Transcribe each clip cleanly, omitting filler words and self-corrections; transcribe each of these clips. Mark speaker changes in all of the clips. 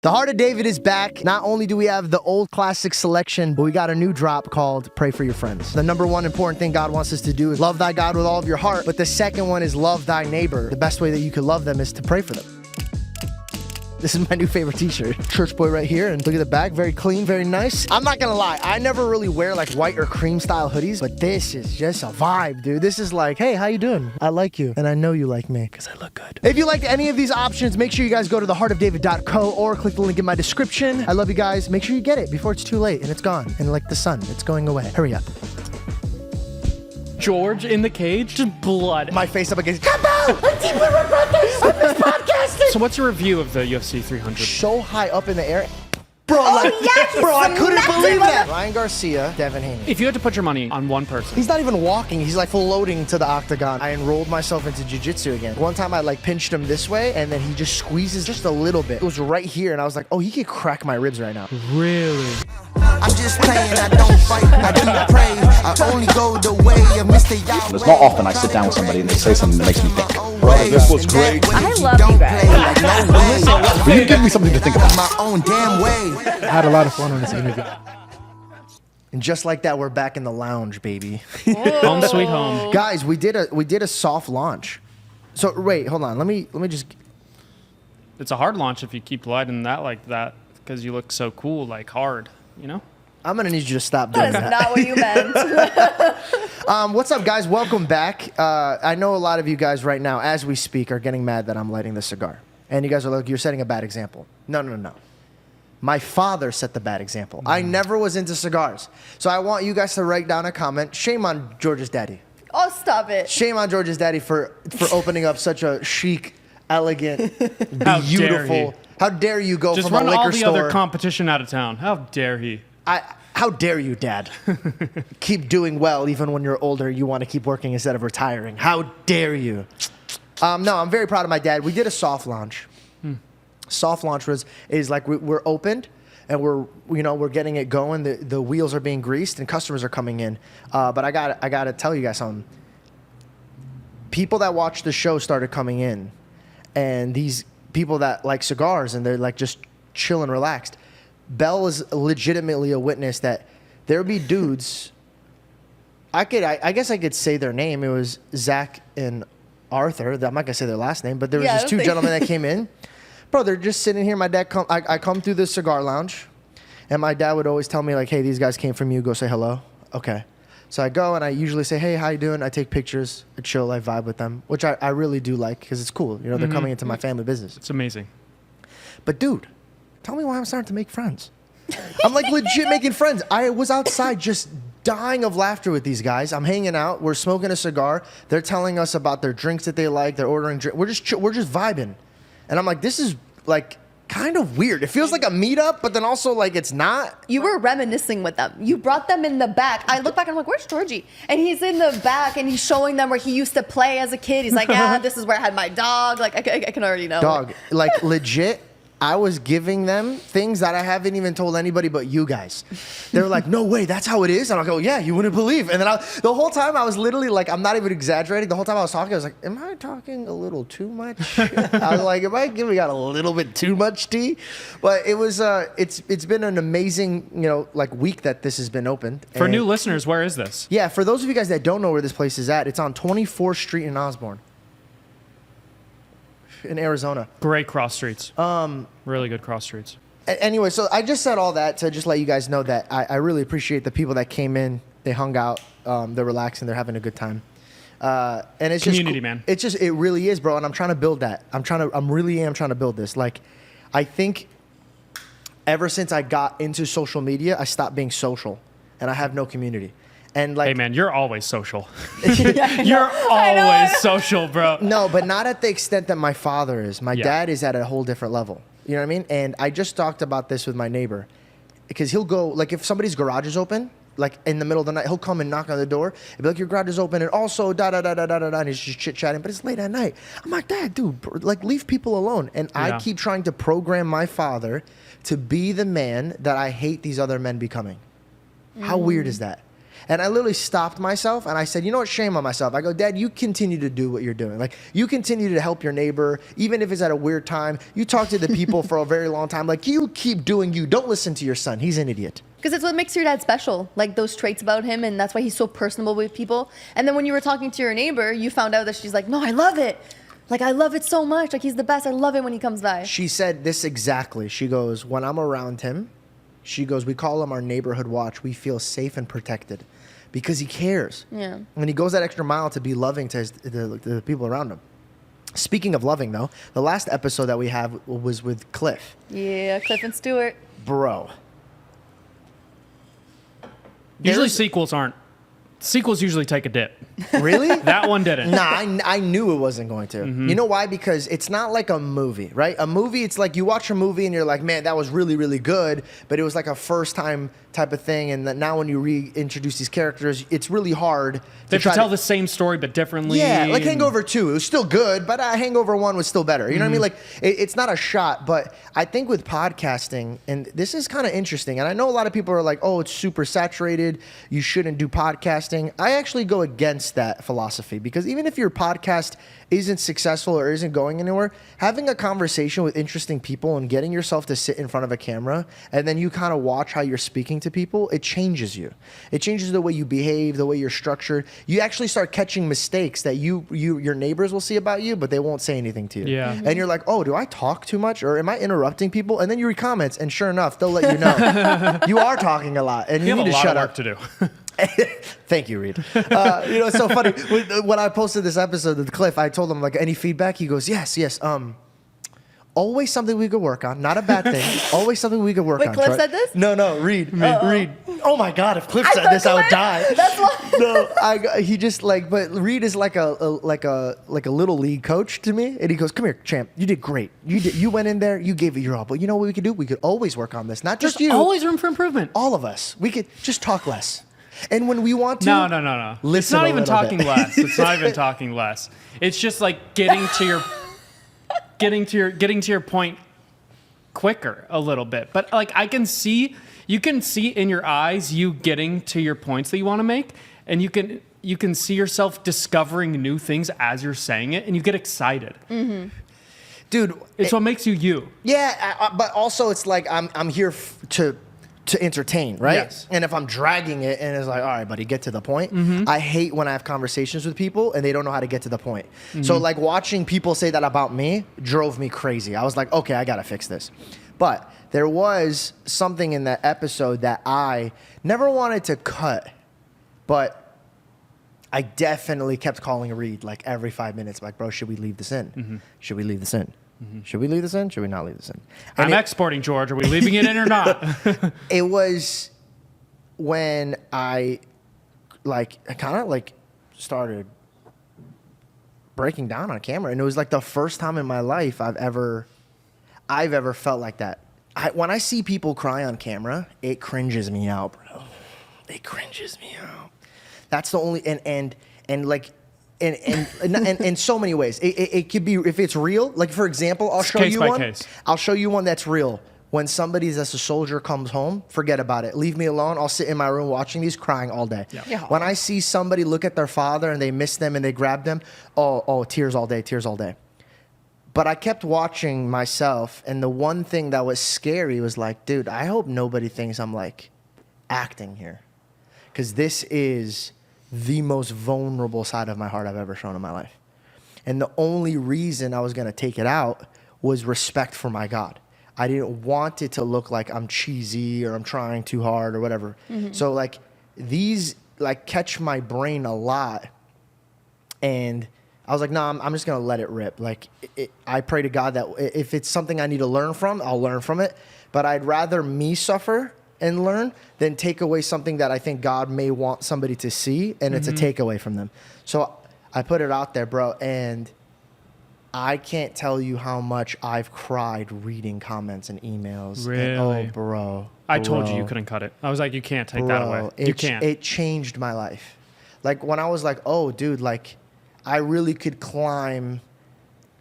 Speaker 1: The Heart of David is back. Not only do we have the old classic selection, but we got a new drop called Pray for Your Friends. The number one important thing God wants us to do is love thy God with all of your heart. But the second one is love thy neighbor. The best way that you can love them is to pray for them. This is my new favorite t-shirt. Church boy right here, and look at the back, very clean, very nice. I'm not gonna lie, I never really wear like white or cream style hoodies, but this is just a vibe, dude. This is like, hey, how you doing? I like you, and I know you like me, because I look good. If you liked any of these options, make sure you guys go to theheartofdavid.co or click the link in my description. I love you guys. Make sure you get it before it's too late and it's gone. And like the sun, it's going away. Hurry up.
Speaker 2: George in the cage, just blood.
Speaker 1: My face up against, come out! I deeply regret this! I'm just podcasting!
Speaker 2: So what's your review of the UFC 300?
Speaker 1: So high up in the air. Bro, I couldn't believe that. Ryan Garcia, Devin Haney.
Speaker 2: If you had to put your money on one person.
Speaker 1: He's not even walking. He's like floating to the octagon. I enrolled myself into jiu-jitsu again. One time I like pinched him this way and then he just squeezes just a little bit. It was right here and I was like, oh, he could crack my ribs right now.
Speaker 2: Really?
Speaker 3: I'm just playing, I don't fight, I do pray. I only go the way of Mr. Yahweh.
Speaker 4: It's not often I sit down with somebody and they say something that makes me think.
Speaker 3: Brother, this was great.
Speaker 5: I love you guys.
Speaker 4: Will you give me something to think about?
Speaker 3: My own damn way.
Speaker 6: I had a lot of fun on this interview.
Speaker 1: And just like that, we're back in the lounge, baby.
Speaker 2: Home sweet home.
Speaker 1: Guys, we did a soft launch. So wait, hold on. Let me just.
Speaker 2: It's a hard launch if you keep lighting that like that because you look so cool, like hard, you know?
Speaker 1: I'm gonna need you to stop doing
Speaker 5: That is
Speaker 1: that.
Speaker 5: not what you meant.
Speaker 1: What's up, guys? Welcome back. I know a lot of you guys right now, as we speak, are getting mad that I'm lighting the cigar, and you guys are like, "You're setting a bad example." No. My father set the bad example. I never was into cigars, so I want you guys to write down a comment. Shame on George's daddy.
Speaker 5: Oh, stop it.
Speaker 1: Shame on George's daddy for opening up such a chic, elegant,
Speaker 2: How
Speaker 1: beautiful.
Speaker 2: dare he.
Speaker 1: How dare you go
Speaker 2: Just
Speaker 1: from a
Speaker 2: run
Speaker 1: liquor
Speaker 2: all the
Speaker 1: store?
Speaker 2: other competition out of town. How dare he?
Speaker 1: How dare you, Dad? Keep doing well even when you're older. You want to keep working instead of retiring. How dare you? No, I'm very proud of my dad. We did a soft launch. Soft launch is like we're opened and we're getting it going. The wheels are being greased and customers are coming in. But I gotta tell you guys something. People that watch the show started coming in, and these people that like cigars and they're like just chill and relaxed. Bell is legitimately a witness that there would be dudes. I guess I could say their name. It was Zach and Arthur. I'm not gonna say their last name, but there was just two gentlemen that came in. Bro, they're just sitting here. My dad I come through the cigar lounge, and my dad would always tell me like, "Hey, these guys came from you. Go say hello." Okay. So I go and I usually say, "Hey, how you doing?" I take pictures, I chill, I vibe with them, which I really do like because it's cool. You know, they're coming into my family business.
Speaker 2: It's amazing.
Speaker 1: But dude, tell me why I'm starting to make friends. I'm like legit making friends. I was outside just dying of laughter with these guys. I'm hanging out. We're smoking a cigar. They're telling us about their drinks that they like. They're ordering drinks. We're just vibing. And I'm like, this is like kind of weird. It feels like a meetup, but then also like it's not.
Speaker 5: You were reminiscing with them. You brought them in the back. I look back and I'm like, where's Georgie? And he's in the back and he's showing them where he used to play as a kid. He's like, yeah, this is where I had my dog. Like, I can already know.
Speaker 1: Dog, like legit. I was giving them things that I haven't even told anybody but you guys. They were like, no way, that's how it is? And I go, yeah, you wouldn't believe. And then the whole time I was literally like, I'm not even exaggerating. The whole time I was talking, I was like, am I talking a little too much? I was like, am I giving out a little bit too much tea? But it was, it's been an amazing, like week that this has been opened.
Speaker 2: For new listeners, where is this?
Speaker 1: Yeah, for those of you guys that don't know where this place is at, it's on 24th Street in Osborne. In Arizona.
Speaker 2: Great cross streets. Really good cross streets.
Speaker 1: Anyway, so I just said all that to just let you guys know that I really appreciate the people that came in. They hung out. They're relaxing. They're having a good time. And it's
Speaker 2: community,
Speaker 1: just,
Speaker 2: man.
Speaker 1: It really is, bro. And I'm trying to build that. I really am trying to build this. Like, I think ever since I got into social media, I stopped being social, and I have no community. And like,
Speaker 2: hey man, you're always social. You're always social, bro.
Speaker 1: No, but not at the extent that my father is. My
Speaker 2: Yeah.
Speaker 1: dad is at a whole different level. You know what I mean? And I just talked about this with my neighbor, because he'll go, like, if somebody's garage is open, like in the middle of the night, he'll come and knock on the door and be like, your garage is open, and also da-da-da-da-da-da, and he's just chit-chatting, but it's late at night. I'm like, Dad, dude, like, leave people alone. And I keep trying to program my father to be the man that I hate these other men becoming. How weird is that? And I literally stopped myself and I said, you know what, shame on myself. I go, Dad, you continue to do what you're doing. Like, you continue to help your neighbor, even if it's at a weird time. You talk to the people for a very long time. Like, you keep doing you. Don't listen to your son. He's an idiot.
Speaker 5: Because it's what makes your dad special, like those traits about him, and that's why he's so personable with people. And then when you were talking to your neighbor, you found out that she's like, no, I love it. Like, I love it so much. Like, he's the best. I love it when he comes by.
Speaker 1: She said this exactly. She goes, when I'm around him, she goes, we call him our neighborhood watch. We feel safe and protected because he cares.
Speaker 5: Yeah.
Speaker 1: And he goes that extra mile to be loving to the people around him. Speaking of loving, though, the last episode that we have was with Cliff.
Speaker 5: Yeah, Cliff and Stewart.
Speaker 1: Bro.
Speaker 2: Usually sequels aren't. Sequels usually take a dip.
Speaker 1: Really?
Speaker 2: That one didn't.
Speaker 1: Nah, I knew it wasn't going to. You know why? Because it's not like a movie, right? A movie, it's like you watch a movie and you're like, man, that was really, really good. But it was like a first time type of thing. And that now when you reintroduce these characters, it's really hard
Speaker 2: They have to tell the same story but differently.
Speaker 1: Yeah, like
Speaker 2: and-
Speaker 1: Hangover 2. It was still good, but Hangover 1 was still better. You know what I mean? Like, it's not a shot, but I think with podcasting, and this is kind of interesting, and I know a lot of people are like, oh, it's super saturated. You shouldn't do podcasting. I actually go against that philosophy because even if your podcast isn't successful or isn't going anywhere, having a conversation with interesting people and getting yourself to sit in front of a camera and then you kind of watch how you're speaking to people, it changes you. It changes the way you behave, the way you're structured. You actually start catching mistakes that your neighbors will see about you, but they won't say anything to you.
Speaker 2: Yeah.
Speaker 1: And you're like, oh, do I talk too much or am I interrupting people? And then you read comments, and sure enough, they'll let you know you are talking a lot, and you
Speaker 2: You
Speaker 1: need
Speaker 2: have
Speaker 1: to
Speaker 2: a lot
Speaker 1: shut
Speaker 2: of
Speaker 1: up.
Speaker 2: work to do.
Speaker 1: Thank you, Reed. You know, it's so funny. When I posted this episode with Cliff, I told him, like, any feedback? He goes, yes. Always something we could work on. Not a bad thing. Always something we could work
Speaker 5: Wait,
Speaker 1: on.
Speaker 5: Cliff
Speaker 1: Troy.
Speaker 5: said this?
Speaker 1: No, Reed. Reed. Oh my God, if Cliff said
Speaker 5: thought
Speaker 1: this, I would
Speaker 5: Cliff-
Speaker 1: die.
Speaker 5: That's why.
Speaker 1: No, he just like, but Reed is like a little league coach to me, and he goes, "Come here, champ. You did great. You went in there. You gave it your all. But you know what we could do? We could always work on this. Not just
Speaker 2: There's
Speaker 1: you.
Speaker 2: always room for improvement.
Speaker 1: All of us. We could just talk less. And when we want to,
Speaker 2: No. It's
Speaker 1: Listen
Speaker 2: not
Speaker 1: a
Speaker 2: even
Speaker 1: little
Speaker 2: talking
Speaker 1: bit.
Speaker 2: less. It's not even talking less. It's just like getting to your point quicker a little bit. But like you can see in your eyes you getting to your points that you want to make, and you can see yourself discovering new things as you're saying it, and you get excited.
Speaker 1: dude.
Speaker 2: It's what makes you you.
Speaker 1: Yeah, but also it's like I'm here to entertain, right?
Speaker 2: Yes.
Speaker 1: And if I'm dragging it and it's like, all right, buddy, get to the point. I hate when I have conversations with people and they don't know how to get to the point. So like watching people say that about me drove me crazy. I was like, okay, I gotta fix this. But there was something in that episode that I never wanted to cut, but I definitely kept calling Reed like every 5 minutes, like, bro, should we leave this in? Should we leave this in? Should we leave this in? Should we not leave this in? And
Speaker 2: I'm exporting, George. Are we leaving it in or not?
Speaker 1: it was when I kind of started breaking down on camera, and it was like the first time in my life I've ever felt like that. When I see people cry on camera, it cringes me out, bro. It cringes me out. That's the only and in so many ways. It could be, if it's real. Like, for example, I'll show
Speaker 2: case
Speaker 1: you
Speaker 2: by
Speaker 1: one.
Speaker 2: case.
Speaker 1: I'll show you one that's real. When somebody that's a soldier comes home, forget about it. Leave me alone. I'll sit in my room watching these, crying all day.
Speaker 5: Yeah.
Speaker 1: When I see somebody look at their father and they miss them and they grab them, oh, tears all day, tears all day. But I kept watching myself, and the one thing that was scary was like, dude, I hope nobody thinks I'm like acting here, because this is the most vulnerable side of my heart I've ever shown in my life. And the only reason I was going to take it out was respect for my God. I didn't want it to look like I'm cheesy or I'm trying too hard or whatever. So like these like catch my brain a lot. And I was like, no, I'm just going to let it rip. Like I pray to God that if it's something I need to learn from, I'll learn from it. But I'd rather me suffer and learn than take away something that I think God may want somebody to see, and it's a takeaway from them. So I put it out there, bro, and I can't tell you how much I've cried reading comments and emails.
Speaker 2: Really?
Speaker 1: And, oh, bro.
Speaker 2: I told you
Speaker 1: bro,
Speaker 2: you couldn't cut it. I was like, you can't take that away. You can't.
Speaker 1: It changed my life. Like when I was like, oh, dude, like I really could climb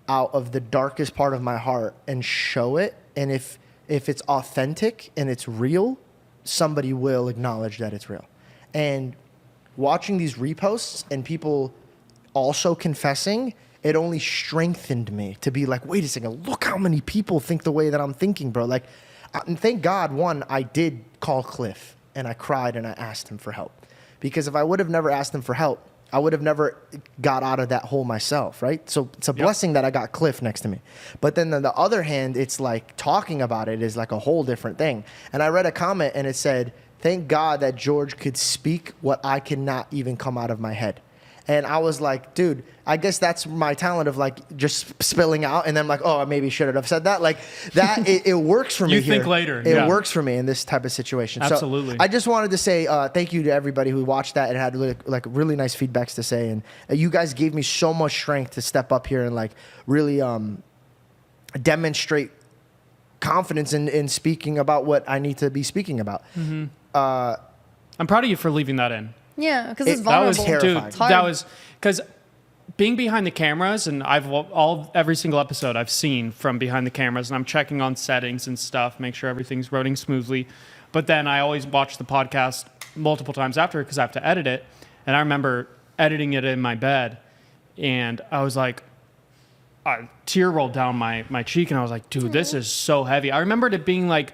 Speaker 1: out of the darkest part of my heart and show it. And if it's authentic and it's real, somebody will acknowledge that it's real. And watching these reposts and people also confessing, it only strengthened me to be like, wait a second, look how many people think the way that I'm thinking, bro. Like, and thank God, one, I did call Cliff and I cried and I asked him for help. Because if I would have never asked him for help, I would have never got out of that hole myself, right? So it's a blessing that I got Cliff next to me. But then on the other hand, it's like talking about it is like a whole different thing. And I read a comment and it said, thank God that George could speak what I cannot even come out of my head. And I was like, dude, I guess that's my talent of like just spilling out. And then I'm like, oh, I maybe shouldn't have said that. Like that, it works for me.
Speaker 2: You
Speaker 1: here.
Speaker 2: think later.
Speaker 1: It works for me in this type of situation.
Speaker 2: Absolutely.
Speaker 1: So I just wanted to say thank you to everybody who watched that and had really nice feedbacks to say. And you guys gave me so much strength to step up here and like really demonstrate confidence in speaking about what I need to be speaking about.
Speaker 2: Mm-hmm. I'm proud of you for leaving that in.
Speaker 5: Yeah, because it's
Speaker 2: That was
Speaker 5: vulnerable.
Speaker 1: terrifying.
Speaker 2: dude.
Speaker 5: It's hard.
Speaker 2: That was because being behind the cameras, and every single episode I've seen from behind the cameras, and I'm checking on settings and stuff, make sure everything's running smoothly. But then I always watch the podcast multiple times after because I have to edit it. And I remember editing it in my bed, and I was like, a tear rolled down my cheek, and I was like, dude, this is so heavy. I remembered it being like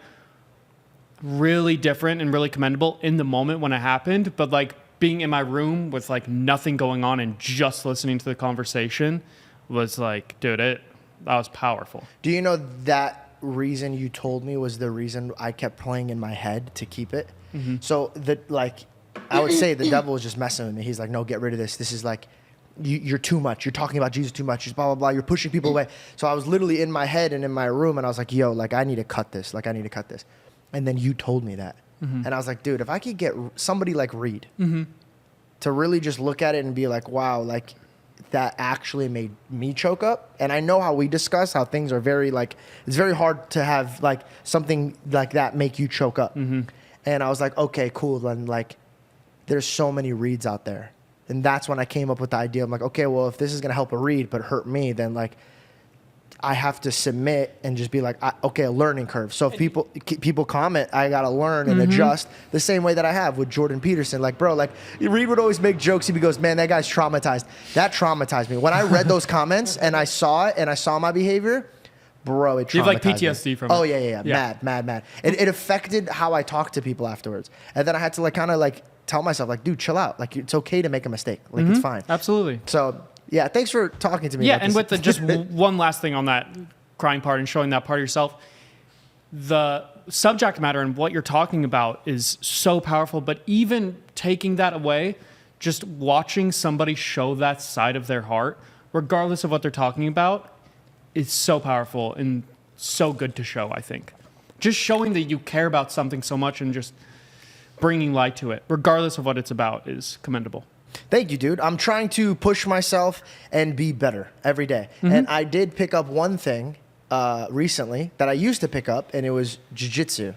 Speaker 2: really different and really commendable in the moment when it happened, but like being in my room with like nothing going on and just listening to the conversation was like, dude, that was powerful.
Speaker 1: Do you know that reason you told me was the reason I kept playing in my head to keep it? Mm-hmm. So I would say the devil was just messing with me. He's like, no, get rid of this. This is like, you're too much. You're talking about Jesus too much. Just blah, blah, blah. You're pushing people away. So I was literally in my head and in my room and I was like, yo, like I need to cut this. Like I need to cut this. And then you told me that. Mm-hmm. And I was like, dude, if I could get somebody like Reed to really just look at it and be like, wow, like that actually made me choke up. And I know how we discuss how things are very like, it's very hard to have like something like that make you choke up. Mm-hmm. And I was like, okay, cool. Then like, there's so many Reeds out there. And that's when I came up with the idea. I'm like, okay, well, if this is going to help a Reed but hurt me, then like, I have to submit and just be like, okay, a learning curve. So if people comment, I got to learn and adjust the same way that I have with Jordan Peterson. Like, bro, like Reed would always make jokes. He goes, man, that guy's traumatized. That traumatized me. When I read those comments and I saw it and I saw my behavior, bro, it traumatized me.
Speaker 2: You have like PTSD from it.
Speaker 1: Oh, yeah. Mad. It affected how I talked to people afterwards. And then I had to like kind of like tell myself like, dude, chill out. Like it's okay to make a mistake. Like it's fine.
Speaker 2: Absolutely.
Speaker 1: So yeah, thanks for talking to me.
Speaker 2: Yeah,
Speaker 1: about
Speaker 2: and
Speaker 1: this.
Speaker 2: with just one last thing on that crying part and showing that part of yourself, the subject matter and what you're talking about is so powerful. But even taking that away, just watching somebody show that side of their heart, regardless of what they're talking about, is so powerful and so good to show, I think. Just showing that you care about something so much and just bringing light to it, regardless of what it's about, is commendable.
Speaker 1: Thank you, dude. I'm trying to push myself and be better every day. And I did pick up one thing recently that I used to pick up, and it was jiu-jitsu.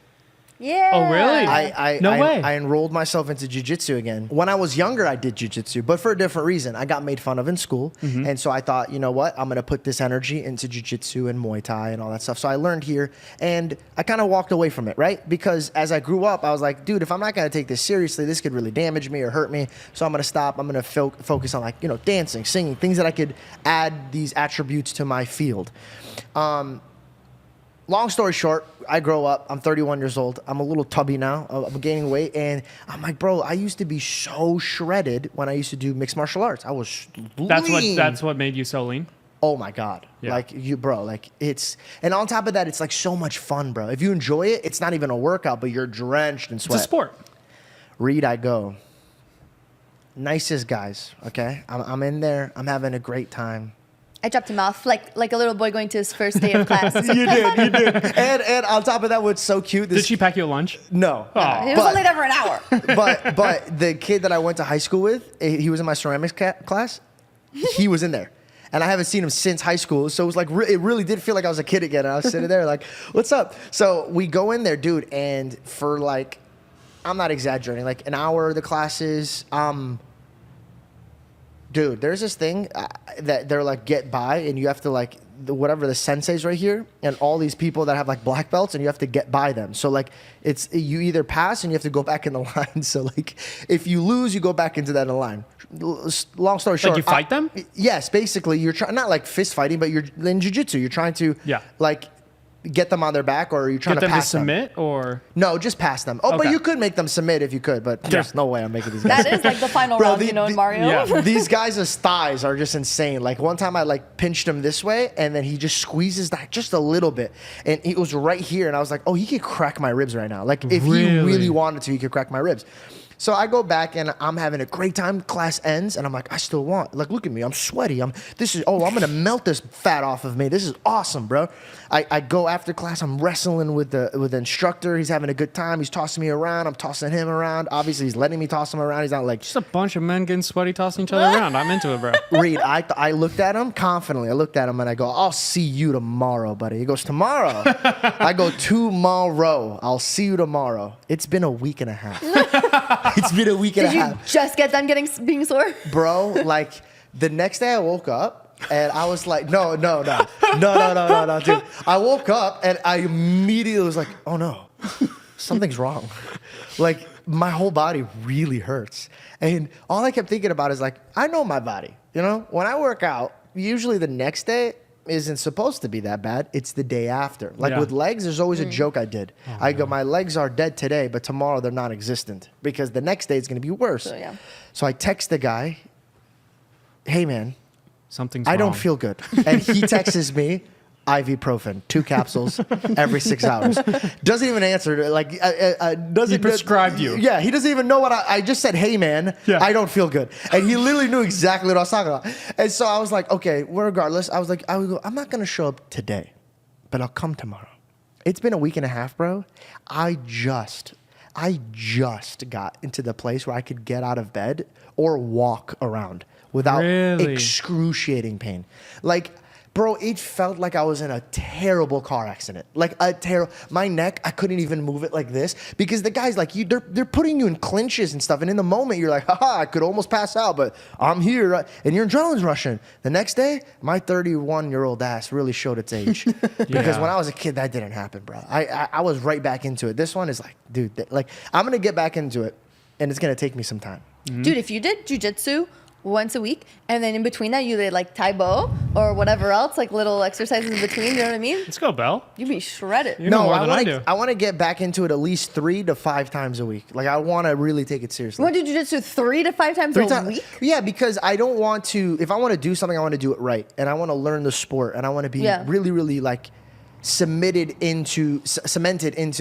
Speaker 5: Yeah.
Speaker 2: Oh, really? No way.
Speaker 1: I enrolled myself into jiu-jitsu again. When I was younger, I did jiu-jitsu, but for a different reason. I got made fun of in school, and so I thought, you know what? I'm going to put this energy into jiu-jitsu and Muay Thai and all that stuff. So I learned here, and I kind of walked away from it, right? Because as I grew up, I was like, dude, if I'm not going to take this seriously, this could really damage me or hurt me. So I'm going to stop. I'm going to focus on like, you know, dancing, singing, things that I could add these attributes to my field. Long story short, I grow up. I'm 31 years old. I'm a little tubby now. I'm gaining weight. And I'm like, bro, I used to be so shredded when I used to do mixed martial arts. I was lean.
Speaker 2: That's what made you so lean?
Speaker 1: Oh, my God.
Speaker 2: Yeah.
Speaker 1: Like, it's... And on top of that, it's like so much fun, bro. If you enjoy it, it's not even a workout, but you're drenched in sweat.
Speaker 2: It's a sport.
Speaker 1: Reed, I go. Nicest guys, okay? I'm in there. I'm having a great time.
Speaker 5: I dropped him off like a little boy going to his first day of class.
Speaker 1: You did. And on top of that, what's so cute...
Speaker 2: Did she pack you a lunch?
Speaker 1: No.
Speaker 2: Oh.
Speaker 5: He was only there for an hour.
Speaker 1: But the kid that I went to high school with, he was in my ceramics class. He was in there. And I haven't seen him since high school. So it was like, it really did feel like I was a kid again. And I was sitting there like, what's up? So we go in there, dude. And for like, I'm not exaggerating, like an hour of the classes, dude, there's this thing that they're like, get by, and you have to like, whatever the senseis right here, and all these people that have like black belts, and you have to get by them. So like it's you either pass and you have to go back in the line. So like if you lose, you go back into that line. Long story short,
Speaker 2: Like you fight them?
Speaker 1: Yes, basically you're trying, not like fist fighting, but you're in jiu-jitsu. You're trying to like get them on their back, or you're trying
Speaker 2: Get
Speaker 1: to
Speaker 2: them to
Speaker 1: pass them.
Speaker 2: submit, or
Speaker 1: No, just pass them. Oh, but
Speaker 2: Okay.
Speaker 1: you could make them submit if you could, but there's no way I'm making these guys.
Speaker 5: That is like the final
Speaker 1: Bro,
Speaker 5: round, in Mario.
Speaker 2: Yeah.
Speaker 1: These guys' thighs are just insane. Like one time I like pinched him this way, and then he just squeezes that just a little bit, and it was right here, and I was like, oh, he could crack my ribs right now. Like if he
Speaker 2: Really?
Speaker 1: really wanted to, he could crack my ribs. So I go back and I'm having a great time. Class ends, and I'm like, I still want. Like, look at me, I'm sweaty. I'm gonna melt this fat off of me. This is awesome, bro. I go after class. I'm wrestling with the instructor. He's having a good time. He's tossing me around. I'm tossing him around. Obviously, he's letting me toss him around. He's not like
Speaker 2: just a bunch of men getting sweaty, tossing each other around. I'm into it, bro.
Speaker 1: Reed. I looked at him confidently. I looked at him and I go, I'll see you tomorrow, buddy. He goes, tomorrow? I go, tomorrow. I'll see you tomorrow. It's been a week and a half. It's been a week and
Speaker 5: Did
Speaker 1: a
Speaker 5: you
Speaker 1: half.
Speaker 5: just get done being sore?
Speaker 1: Bro, like the next day I woke up and I was like, no, dude. I woke up and I immediately was like, oh no, something's wrong. Like my whole body really hurts. And all I kept thinking about is like, I know my body, you know? When I work out, usually the next day isn't supposed to be that bad. It's the day after. Like
Speaker 2: Yeah.
Speaker 1: with legs, there's always a joke I did. I go, my legs are dead today, but tomorrow they're non-existent because the next day it's going to be worse.
Speaker 5: So, yeah.
Speaker 1: So I text the guy, hey man,
Speaker 2: Something's
Speaker 1: I don't
Speaker 2: wrong.
Speaker 1: feel good. And he texts me, ibuprofen, 2 capsules every 6 hours. Doesn't even answer. Like, doesn't.
Speaker 2: He prescribed you.
Speaker 1: Yeah, he doesn't even know what I just said. Hey man,
Speaker 2: Yeah.
Speaker 1: I don't feel good, and he literally knew exactly what I was talking about. And so I was like, okay, well, regardless, I was like, I would go, I'm not gonna show up today, but I'll come tomorrow. It's been a week and a half, bro. I just got into the place where I could get out of bed or walk around without
Speaker 2: Really?
Speaker 1: excruciating pain. Like, bro, it felt like I was in a terrible car accident. Like my neck, I couldn't even move it like this because the guys like they're putting you in clinches and stuff. And in the moment you're like, haha, I could almost pass out, but I'm here. And your adrenaline's rushing. The next day, my 31-year-old ass really showed its age. Because
Speaker 2: Yeah.
Speaker 1: when I was a kid, that didn't happen, bro. I was right back into it. This one is like, dude, like I'm going to get back into it and it's going to take me some time.
Speaker 5: Dude, if you did jujitsu once a week, and then in between that you did like Taibo or whatever else, like little exercises in between, you know what I mean?
Speaker 2: Let's go, Belle.
Speaker 5: You'd be shredded.
Speaker 2: You know more than I do.
Speaker 1: I want to get back into it at least 3 to 5 times a week. Like I want to really take it seriously.
Speaker 5: You want to do jujitsu 3 to 5 times a week?
Speaker 1: Yeah, because I don't want to. If I want to do something, I want to do it right, and I want to learn the sport, and I want to be
Speaker 5: Yeah.
Speaker 1: really, really like cemented into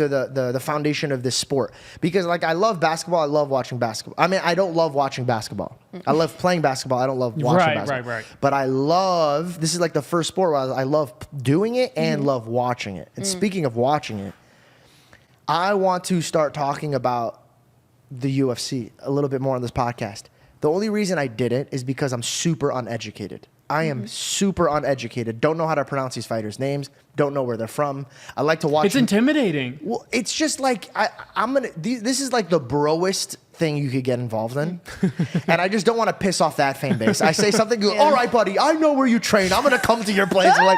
Speaker 1: the foundation of this sport. Because like I love basketball, I love watching basketball. I mean, I don't love watching basketball. I love playing basketball. I don't love watching basketball.
Speaker 2: Right.
Speaker 1: But I love. This is like the first sport where I love doing it and love watching it. And speaking of watching it, I want to start talking about the UFC a little bit more on this podcast. The only reason I did it is because I'm super uneducated. I am super uneducated. Don't know how to pronounce these fighters' names. Don't know where they're from. I like to watch.
Speaker 2: It's intimidating.
Speaker 1: Well, it's just like This is like the broest thing you could get involved in, and I just don't want to piss off that fan base. I say something, you go, all right, buddy, I know where you train. I'm gonna come to your place. I'm like,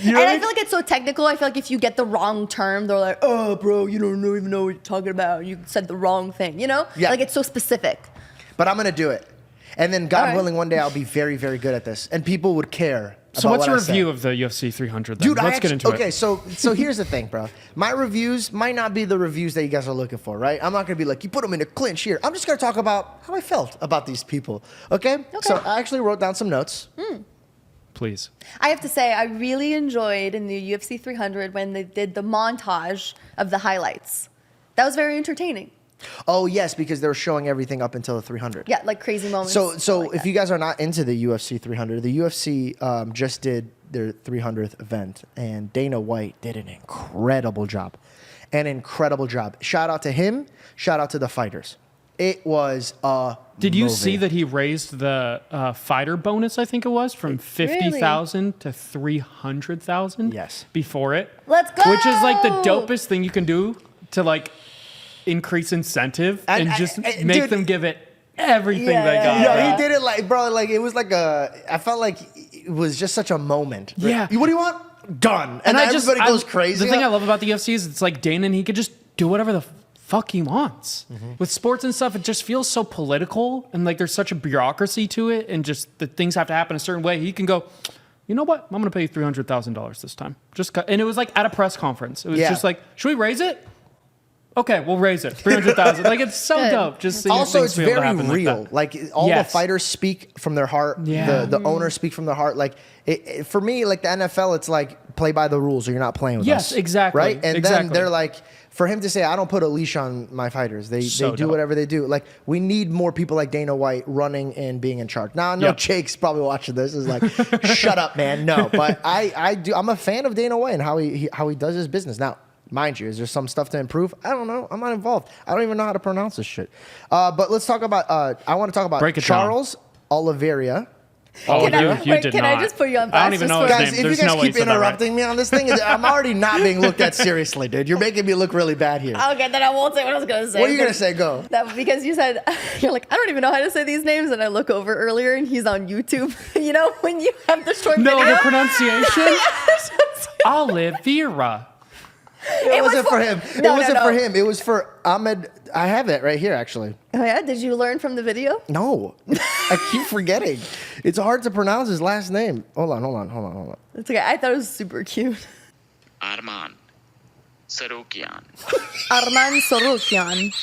Speaker 1: you know
Speaker 5: And
Speaker 1: what
Speaker 5: I feel like it's so technical. I feel like if you get the wrong term, they're like, oh, bro, you don't even know what you're talking about. You said the wrong thing, you know?
Speaker 1: Yeah.
Speaker 5: Like it's so specific.
Speaker 1: But I'm gonna do it, and then God
Speaker 5: All right.
Speaker 1: willing, one day I'll be very, very good at this, and people would care.
Speaker 2: So
Speaker 1: about
Speaker 2: what's your
Speaker 1: what I say.
Speaker 2: review of the UFC 300 then?
Speaker 1: Dude,
Speaker 2: Let's get into
Speaker 1: okay,
Speaker 2: it.
Speaker 1: so here's the thing, bro. My reviews might not be the reviews that you guys are looking for, right? I'm not gonna be like, you put them in a clinch here. I'm just gonna talk about how I felt about these people, okay? So I actually wrote down some notes.
Speaker 2: Please.
Speaker 5: I have to say, I really enjoyed in the UFC 300 when they did the montage of the highlights. That was very entertaining.
Speaker 1: Oh yes, because they were showing everything up until the 300.
Speaker 5: Yeah, like crazy moments.
Speaker 1: So
Speaker 5: like
Speaker 1: if
Speaker 5: that.
Speaker 1: you guys are not into the UFC 300, the UFC just did their 300th event, and Dana White did an incredible job. Shout out to him. Shout out to the fighters. It was a
Speaker 2: Did you
Speaker 1: movie.
Speaker 2: see that he raised the fighter bonus, I think it was, from 50,000 to 300,000?
Speaker 1: Yes.
Speaker 2: Before it.
Speaker 5: Let's go!
Speaker 2: Which is like the dopest thing you can do to like increase incentive and just
Speaker 1: and
Speaker 2: make
Speaker 1: dude,
Speaker 2: them give it everything
Speaker 5: Yeah,
Speaker 2: they
Speaker 5: yeah,
Speaker 2: got.
Speaker 1: Yo,
Speaker 2: bro.
Speaker 1: he did it like, bro, like it was like I felt like it was just such a moment.
Speaker 2: Yeah.
Speaker 1: What do you want? Done. And everybody goes crazy.
Speaker 2: The thing I love about the UFC is it's like Dana, and he could just do whatever the fuck he wants. With sports and stuff, it just feels so political, and like there's such a bureaucracy to it, and just the things have to happen a certain way. He can go, you know what? I'm going to pay you $300,000 this time. And it was like at a press conference. It was just like, should we raise it? Okay, we'll raise it. 300,000. Like, it's so
Speaker 5: Good.
Speaker 2: dope. Just seeing
Speaker 1: also,
Speaker 2: things
Speaker 1: it's
Speaker 2: be able to
Speaker 1: very
Speaker 2: happen
Speaker 1: real.
Speaker 2: Like that.
Speaker 1: Like all the
Speaker 2: Yes.
Speaker 1: fighters speak from their heart.
Speaker 2: Yeah.
Speaker 1: The owners speak from their heart. Like for me, like the NFL, it's like play by the rules or you're not playing with us.
Speaker 2: Yes, exactly.
Speaker 1: Right? And then
Speaker 2: Exactly.
Speaker 1: they're like, for him to say, I don't put a leash on my fighters. They
Speaker 2: So
Speaker 1: do
Speaker 2: dope.
Speaker 1: whatever they do. Like we need more people like Dana White running and being in charge. Now, I know
Speaker 2: Yep.
Speaker 1: Jake's probably watching this. Is like, shut up, man. No, but I'm a fan of Dana White and how he does his business. Now, mind you, is there some stuff to improve? I don't know. I'm not involved. I don't even know how to pronounce this shit. But let's talk about. I want to talk about
Speaker 2: Break it down.
Speaker 1: Charles Oliveira.
Speaker 2: Oh,
Speaker 5: Can I-
Speaker 2: you
Speaker 5: wait,
Speaker 2: did
Speaker 5: can
Speaker 2: not.
Speaker 5: I just put you on
Speaker 2: I don't
Speaker 5: blast
Speaker 2: even
Speaker 5: just
Speaker 2: know
Speaker 5: for-
Speaker 2: his
Speaker 1: Guys,
Speaker 2: name.
Speaker 1: if
Speaker 2: There's
Speaker 1: you guys
Speaker 2: no way
Speaker 1: keep
Speaker 2: you said that right.
Speaker 1: interrupting me on this thing, I'm already not being looked at seriously, dude. You're making me look really bad here.
Speaker 5: Okay, then I won't say what I was gonna say.
Speaker 1: What are you gonna say? Go.
Speaker 5: That because you said you're like, I don't even know how to say these names, and I look over earlier and he's on YouTube. You know when you have the short
Speaker 2: No,
Speaker 5: video.
Speaker 2: the pronunciation? Oliveira.
Speaker 1: It wasn't for him.
Speaker 5: No,
Speaker 1: it wasn't
Speaker 5: no.
Speaker 1: for him. It was for Ahmed. I have it right here, actually.
Speaker 5: Oh yeah, did you learn from the video?
Speaker 1: No, I keep forgetting. It's hard to pronounce his last name. Hold on.
Speaker 5: It's okay. I thought it was super cute.
Speaker 6: Arman Sarukian.
Speaker 5: Arman Sorokian.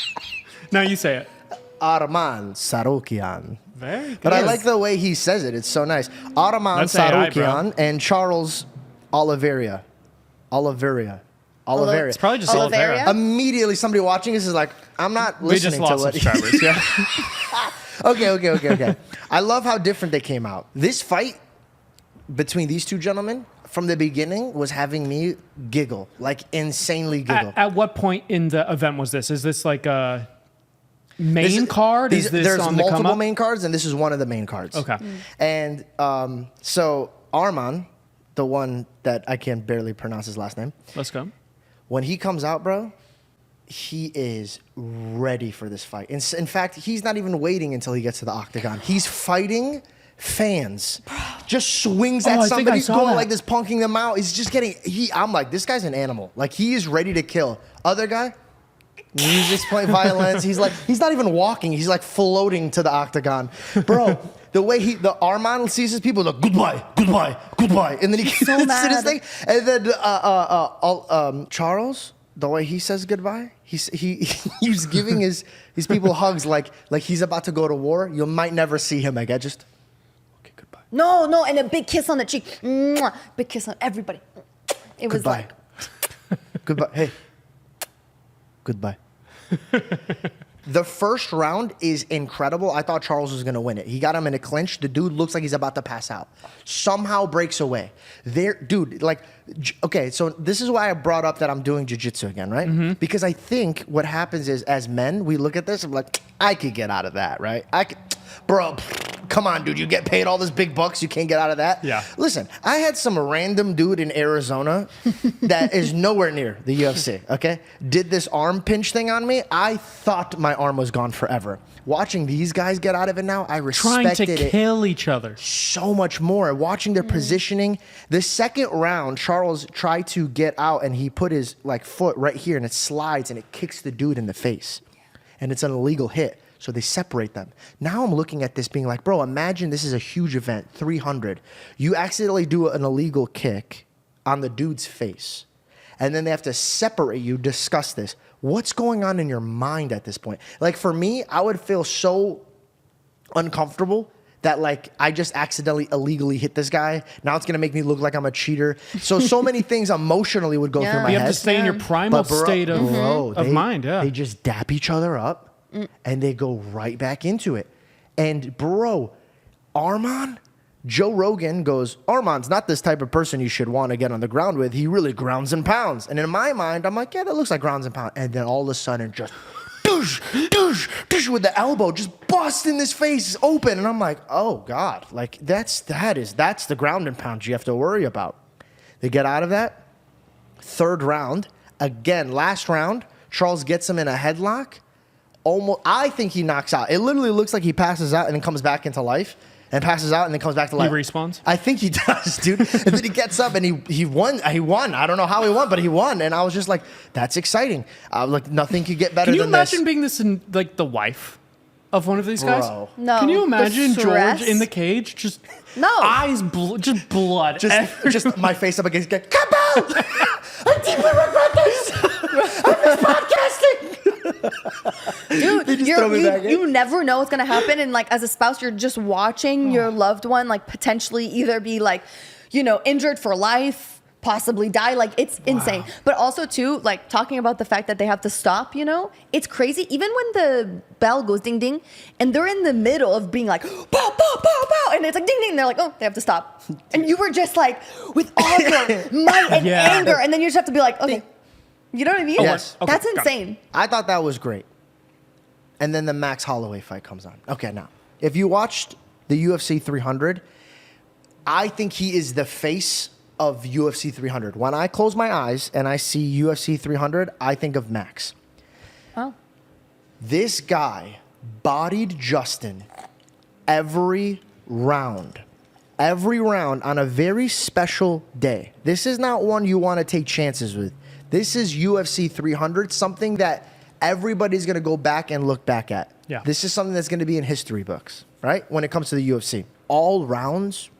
Speaker 2: Now you say it.
Speaker 1: Arman Sarukian.
Speaker 2: Very good.
Speaker 1: But I like the way he says it. It's so nice. Arman
Speaker 2: That's AI, bro.
Speaker 1: Sarukian and Charles Oliveira.
Speaker 2: It's probably just
Speaker 5: Oliveira?
Speaker 2: Oliveira.
Speaker 1: Immediately, somebody watching this is like, I'm not
Speaker 2: We just
Speaker 1: listening
Speaker 2: lost
Speaker 1: to what.
Speaker 2: subscribers. Yeah.
Speaker 1: Okay. I love how different they came out. This fight between these two gentlemen from the beginning was having me giggle, like insanely giggle.
Speaker 2: At what point in the event was this? Is this like a main
Speaker 1: This is-
Speaker 2: card? Is this
Speaker 1: there's
Speaker 2: on the come
Speaker 1: multiple
Speaker 2: up?
Speaker 1: main cards, and this is one of the main cards.
Speaker 2: Okay.
Speaker 1: And so Arman, the one that I can barely pronounce his last name,
Speaker 2: Let's go.
Speaker 1: when he comes out, bro, he is ready for this fight. In fact, he's not even waiting until he gets to the octagon. He's fighting fans. Just swings at
Speaker 2: I think I
Speaker 1: somebody,
Speaker 2: saw
Speaker 1: going
Speaker 2: that.
Speaker 1: like this, punking them out. He's just getting. I'm like, this guy's an animal. Like he is ready to kill. Other guy, music's playing violins. He's not even walking. He's like floating to the octagon, bro. The way the Armand sees his people, like goodbye, and then he gets
Speaker 5: so
Speaker 1: to
Speaker 5: mad.
Speaker 1: this thing, and then Charles, the way he says goodbye, he's giving his people hugs like he's about to go to war. You might never see him again. Just okay, goodbye,
Speaker 5: No, and a big kiss on the cheek. Mwah. Big kiss on everybody. It was
Speaker 1: goodbye,
Speaker 5: like
Speaker 1: goodbye. Hey, goodbye. The first round is incredible. I thought Charles was going to win it. He got him in a clinch. The dude looks like he's about to pass out. Somehow breaks away. Okay, so this is why I brought up that I'm doing jiu-jitsu again, right?
Speaker 2: Mm-hmm.
Speaker 1: Because I think what happens is, as men, we look at this and we're like, I could get out of that, right? Bro, come on, dude. You get paid all this big bucks. You can't get out of that?
Speaker 2: Yeah.
Speaker 1: Listen, I had some random dude in Arizona that is nowhere near the UFC, okay? Did this arm pinch thing on me. I thought my arm was gone forever. Watching these guys get out of it now, I
Speaker 2: Trying
Speaker 1: respected
Speaker 2: to
Speaker 1: it
Speaker 2: kill each other.
Speaker 1: so much more. Watching their positioning. The second round, Charles tried to get out and he put his foot right here and it slides and it kicks the dude in the face. And it's an illegal hit. So they separate them. Now I'm looking at this being like, bro, imagine this is a huge event, 300. You accidentally do an illegal kick on the dude's face. And then they have to separate you, discuss this. What's going on in your mind at this point? Like for me, I would feel so uncomfortable that I just accidentally illegally hit this guy. Now it's gonna make me look like I'm a cheater. So many things emotionally would go
Speaker 5: Yeah.
Speaker 1: through my
Speaker 2: You
Speaker 1: head.
Speaker 2: have to stay in your primal
Speaker 1: But bro-
Speaker 2: state of,
Speaker 1: bro,
Speaker 2: of mind. Yeah.
Speaker 1: They just dap each other up and they go right back into it. And bro, Joe Rogan goes, Arman's not this type of person you should want to get on the ground with. He really grounds and pounds. And in my mind, I'm like, yeah, that looks like grounds and pounds. And then all of a sudden, just doosh, doosh, doosh with the elbow, just busting his face open. And I'm like, oh God, that's the ground and pound you have to worry about. They get out of that. Third round, again, last round, Charles gets him in a headlock. I think he knocks out. It literally looks like he passes out and then comes back into life, and passes out and then comes back to life.
Speaker 2: He respawns?
Speaker 1: I think he does, dude. And then he gets up and he won. He won. I don't know how he won, but he won. And I was just like, that's exciting. Like nothing could get better
Speaker 2: Can you
Speaker 1: than
Speaker 2: imagine
Speaker 1: this.
Speaker 2: being this in like the wife of one of these guys?
Speaker 1: Bro.
Speaker 5: No.
Speaker 2: Can you
Speaker 5: the
Speaker 2: imagine
Speaker 5: stress.
Speaker 2: George in the cage, just
Speaker 5: No.
Speaker 2: eyes, just blood,
Speaker 1: Just my face up against it. Come out! I deeply regret this. I'm just podcasting.
Speaker 5: Dude,
Speaker 1: They just throw me back in.
Speaker 5: you never know what's gonna happen, and like as a spouse, you're just watching your loved one like potentially either be like, injured for life, possibly die. Like it's insane. But also too, like talking about the fact that they have to stop. It's crazy. Even when the bell goes ding ding, and they're in the middle of being like pow pow pow pow, and it's like ding ding. They're like, oh, they have to stop, and you were just like with all your might and
Speaker 2: Yeah.
Speaker 5: anger, and then you just have to be like, okay. You know what I mean?
Speaker 1: Yes.
Speaker 2: Okay,
Speaker 5: That's
Speaker 2: got it.
Speaker 5: insane.
Speaker 1: I thought that was great. And then the Max Holloway fight comes on. Okay, now, if you watched the UFC 300, I think he is the face of UFC 300. When I close my eyes and I see UFC 300, I think of Max.
Speaker 5: Oh.
Speaker 1: This guy bodied Justin every round on a very special day. This is not one you want to take chances with. This is UFC 300, something that everybody's going to go back and look back at.
Speaker 2: Yeah.
Speaker 1: This is something that's going to be in history books, right? When it comes to the UFC. All rounds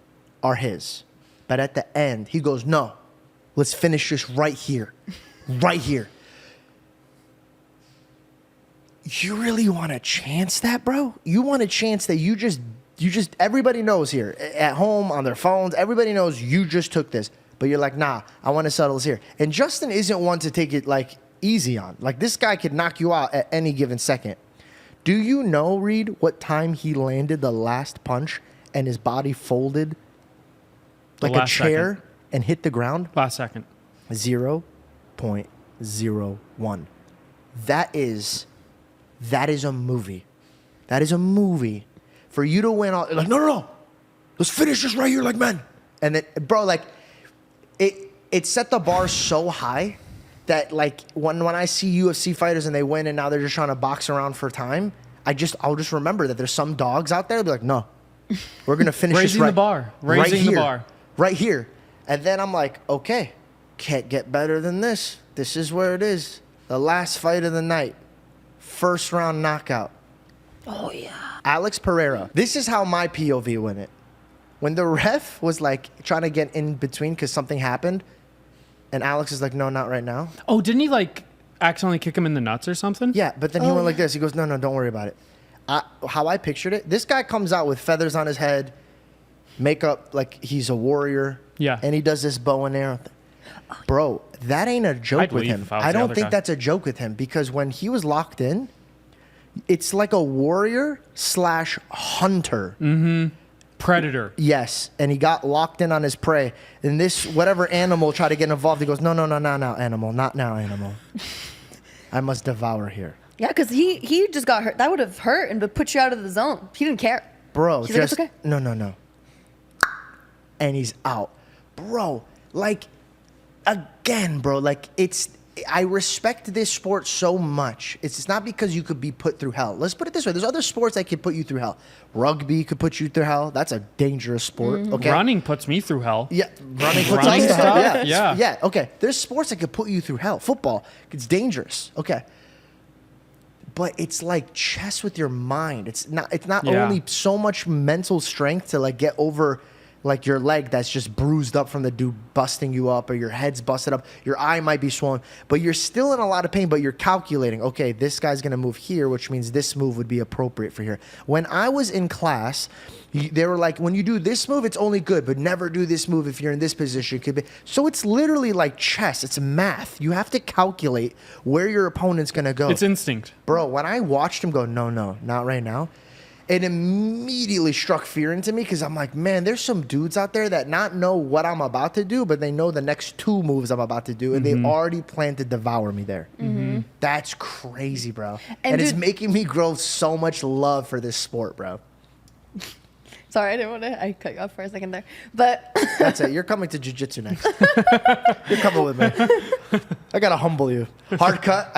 Speaker 1: are his. But at the end, he goes, no, let's finish this right here. Right here. You really want to chance that, bro? You want a chance that you just, everybody knows here, at home, on their phones, everybody knows you just took this. But you're like, nah, I want to settle this here. And Justin isn't one to take it like easy on. Like this guy could knock you out at any given second. Do you know, Reed, what time he landed the last punch and his body folded like a
Speaker 2: last
Speaker 1: chair
Speaker 2: second.
Speaker 1: and hit the ground?
Speaker 2: Last second.
Speaker 1: 0.01. That is a movie. That is a movie. For you to win all, like, no. Let's finish this right here like men. And then, bro, like, it set the bar so high that, like, when I see UFC fighters and they win and now they're just trying to box around for time, I'll just remember that there's some dogs out there that be like, no, we're going to finish this
Speaker 2: Raising
Speaker 1: right
Speaker 2: the bar. Raising the bar.
Speaker 1: Right here. And then I'm like, okay, can't get better than this. This is where it is. The last fight of the night. First round knockout.
Speaker 5: Oh yeah.
Speaker 1: Alex Pereira. This is how my POV went it. When the ref was like trying to get in between because something happened, and Alex is like, no, not right now.
Speaker 2: Oh, didn't he like accidentally kick him in the nuts or something?
Speaker 1: Yeah, but then he went like this. He goes, no, don't worry about it. How I pictured it, this guy comes out with feathers on his head, makeup like he's a warrior.
Speaker 2: Yeah.
Speaker 1: And he does this bow and arrow thing. Bro, that ain't a joke
Speaker 2: I'd
Speaker 1: with
Speaker 2: leave
Speaker 1: him.
Speaker 2: if I was
Speaker 1: I
Speaker 2: the
Speaker 1: don't
Speaker 2: other
Speaker 1: think
Speaker 2: guy.
Speaker 1: that's a joke with him because when he was locked in, it's like a warrior / hunter.
Speaker 2: Predator.
Speaker 1: Yes, and he got locked in on his prey. And this, whatever animal tried to get involved, he goes, no, animal. Not now, animal. I must devour here.
Speaker 5: Yeah, because he just got hurt. That would have hurt and would put you out of the zone. He didn't care.
Speaker 1: Bro,
Speaker 5: He's like,
Speaker 1: just,
Speaker 5: "It's okay."
Speaker 1: no. And he's out. Bro, like, again, bro, like, I respect this sport so much. It's not because you could be put through hell. Let's put it this way. There's other sports that could put you through hell. Rugby could put you through hell. That's a dangerous sport, okay?
Speaker 2: Running puts me through hell.
Speaker 1: Yeah, running puts
Speaker 2: Running
Speaker 1: us to hell.
Speaker 2: stuff? Yeah.
Speaker 1: Yeah, okay. There's sports that could put you through hell. Football, it's dangerous. Okay. But it's like chess with your mind. It's not
Speaker 2: Yeah.
Speaker 1: only so much mental strength to like get over like your leg that's just bruised up from the dude busting you up, or your head's busted up, your eye might be swollen, but you're still in a lot of pain, but you're calculating, okay, this guy's gonna move here, which means this move would be appropriate for here. When I was in class, they were like, when you do this move, it's only good, but never do this move if you're in this position. Could be. So it's literally like chess. It's math. You have to calculate where your opponent's gonna go.
Speaker 2: It's instinct.
Speaker 1: Bro, when I watched him go, no, not right now, it immediately struck fear into me because I'm like, man, there's some dudes out there that not know what I'm about to do, but they know the next two moves I'm about to do, and they already plan to devour me there. That's crazy, bro. And it's
Speaker 5: dude-
Speaker 1: making me grow so much love for this sport, bro.
Speaker 5: Sorry, I didn't want to. I cut you off for a second there, but
Speaker 1: That's it. You're coming to jiu-jitsu next. You're coming with me. I gotta humble you. Hard cut.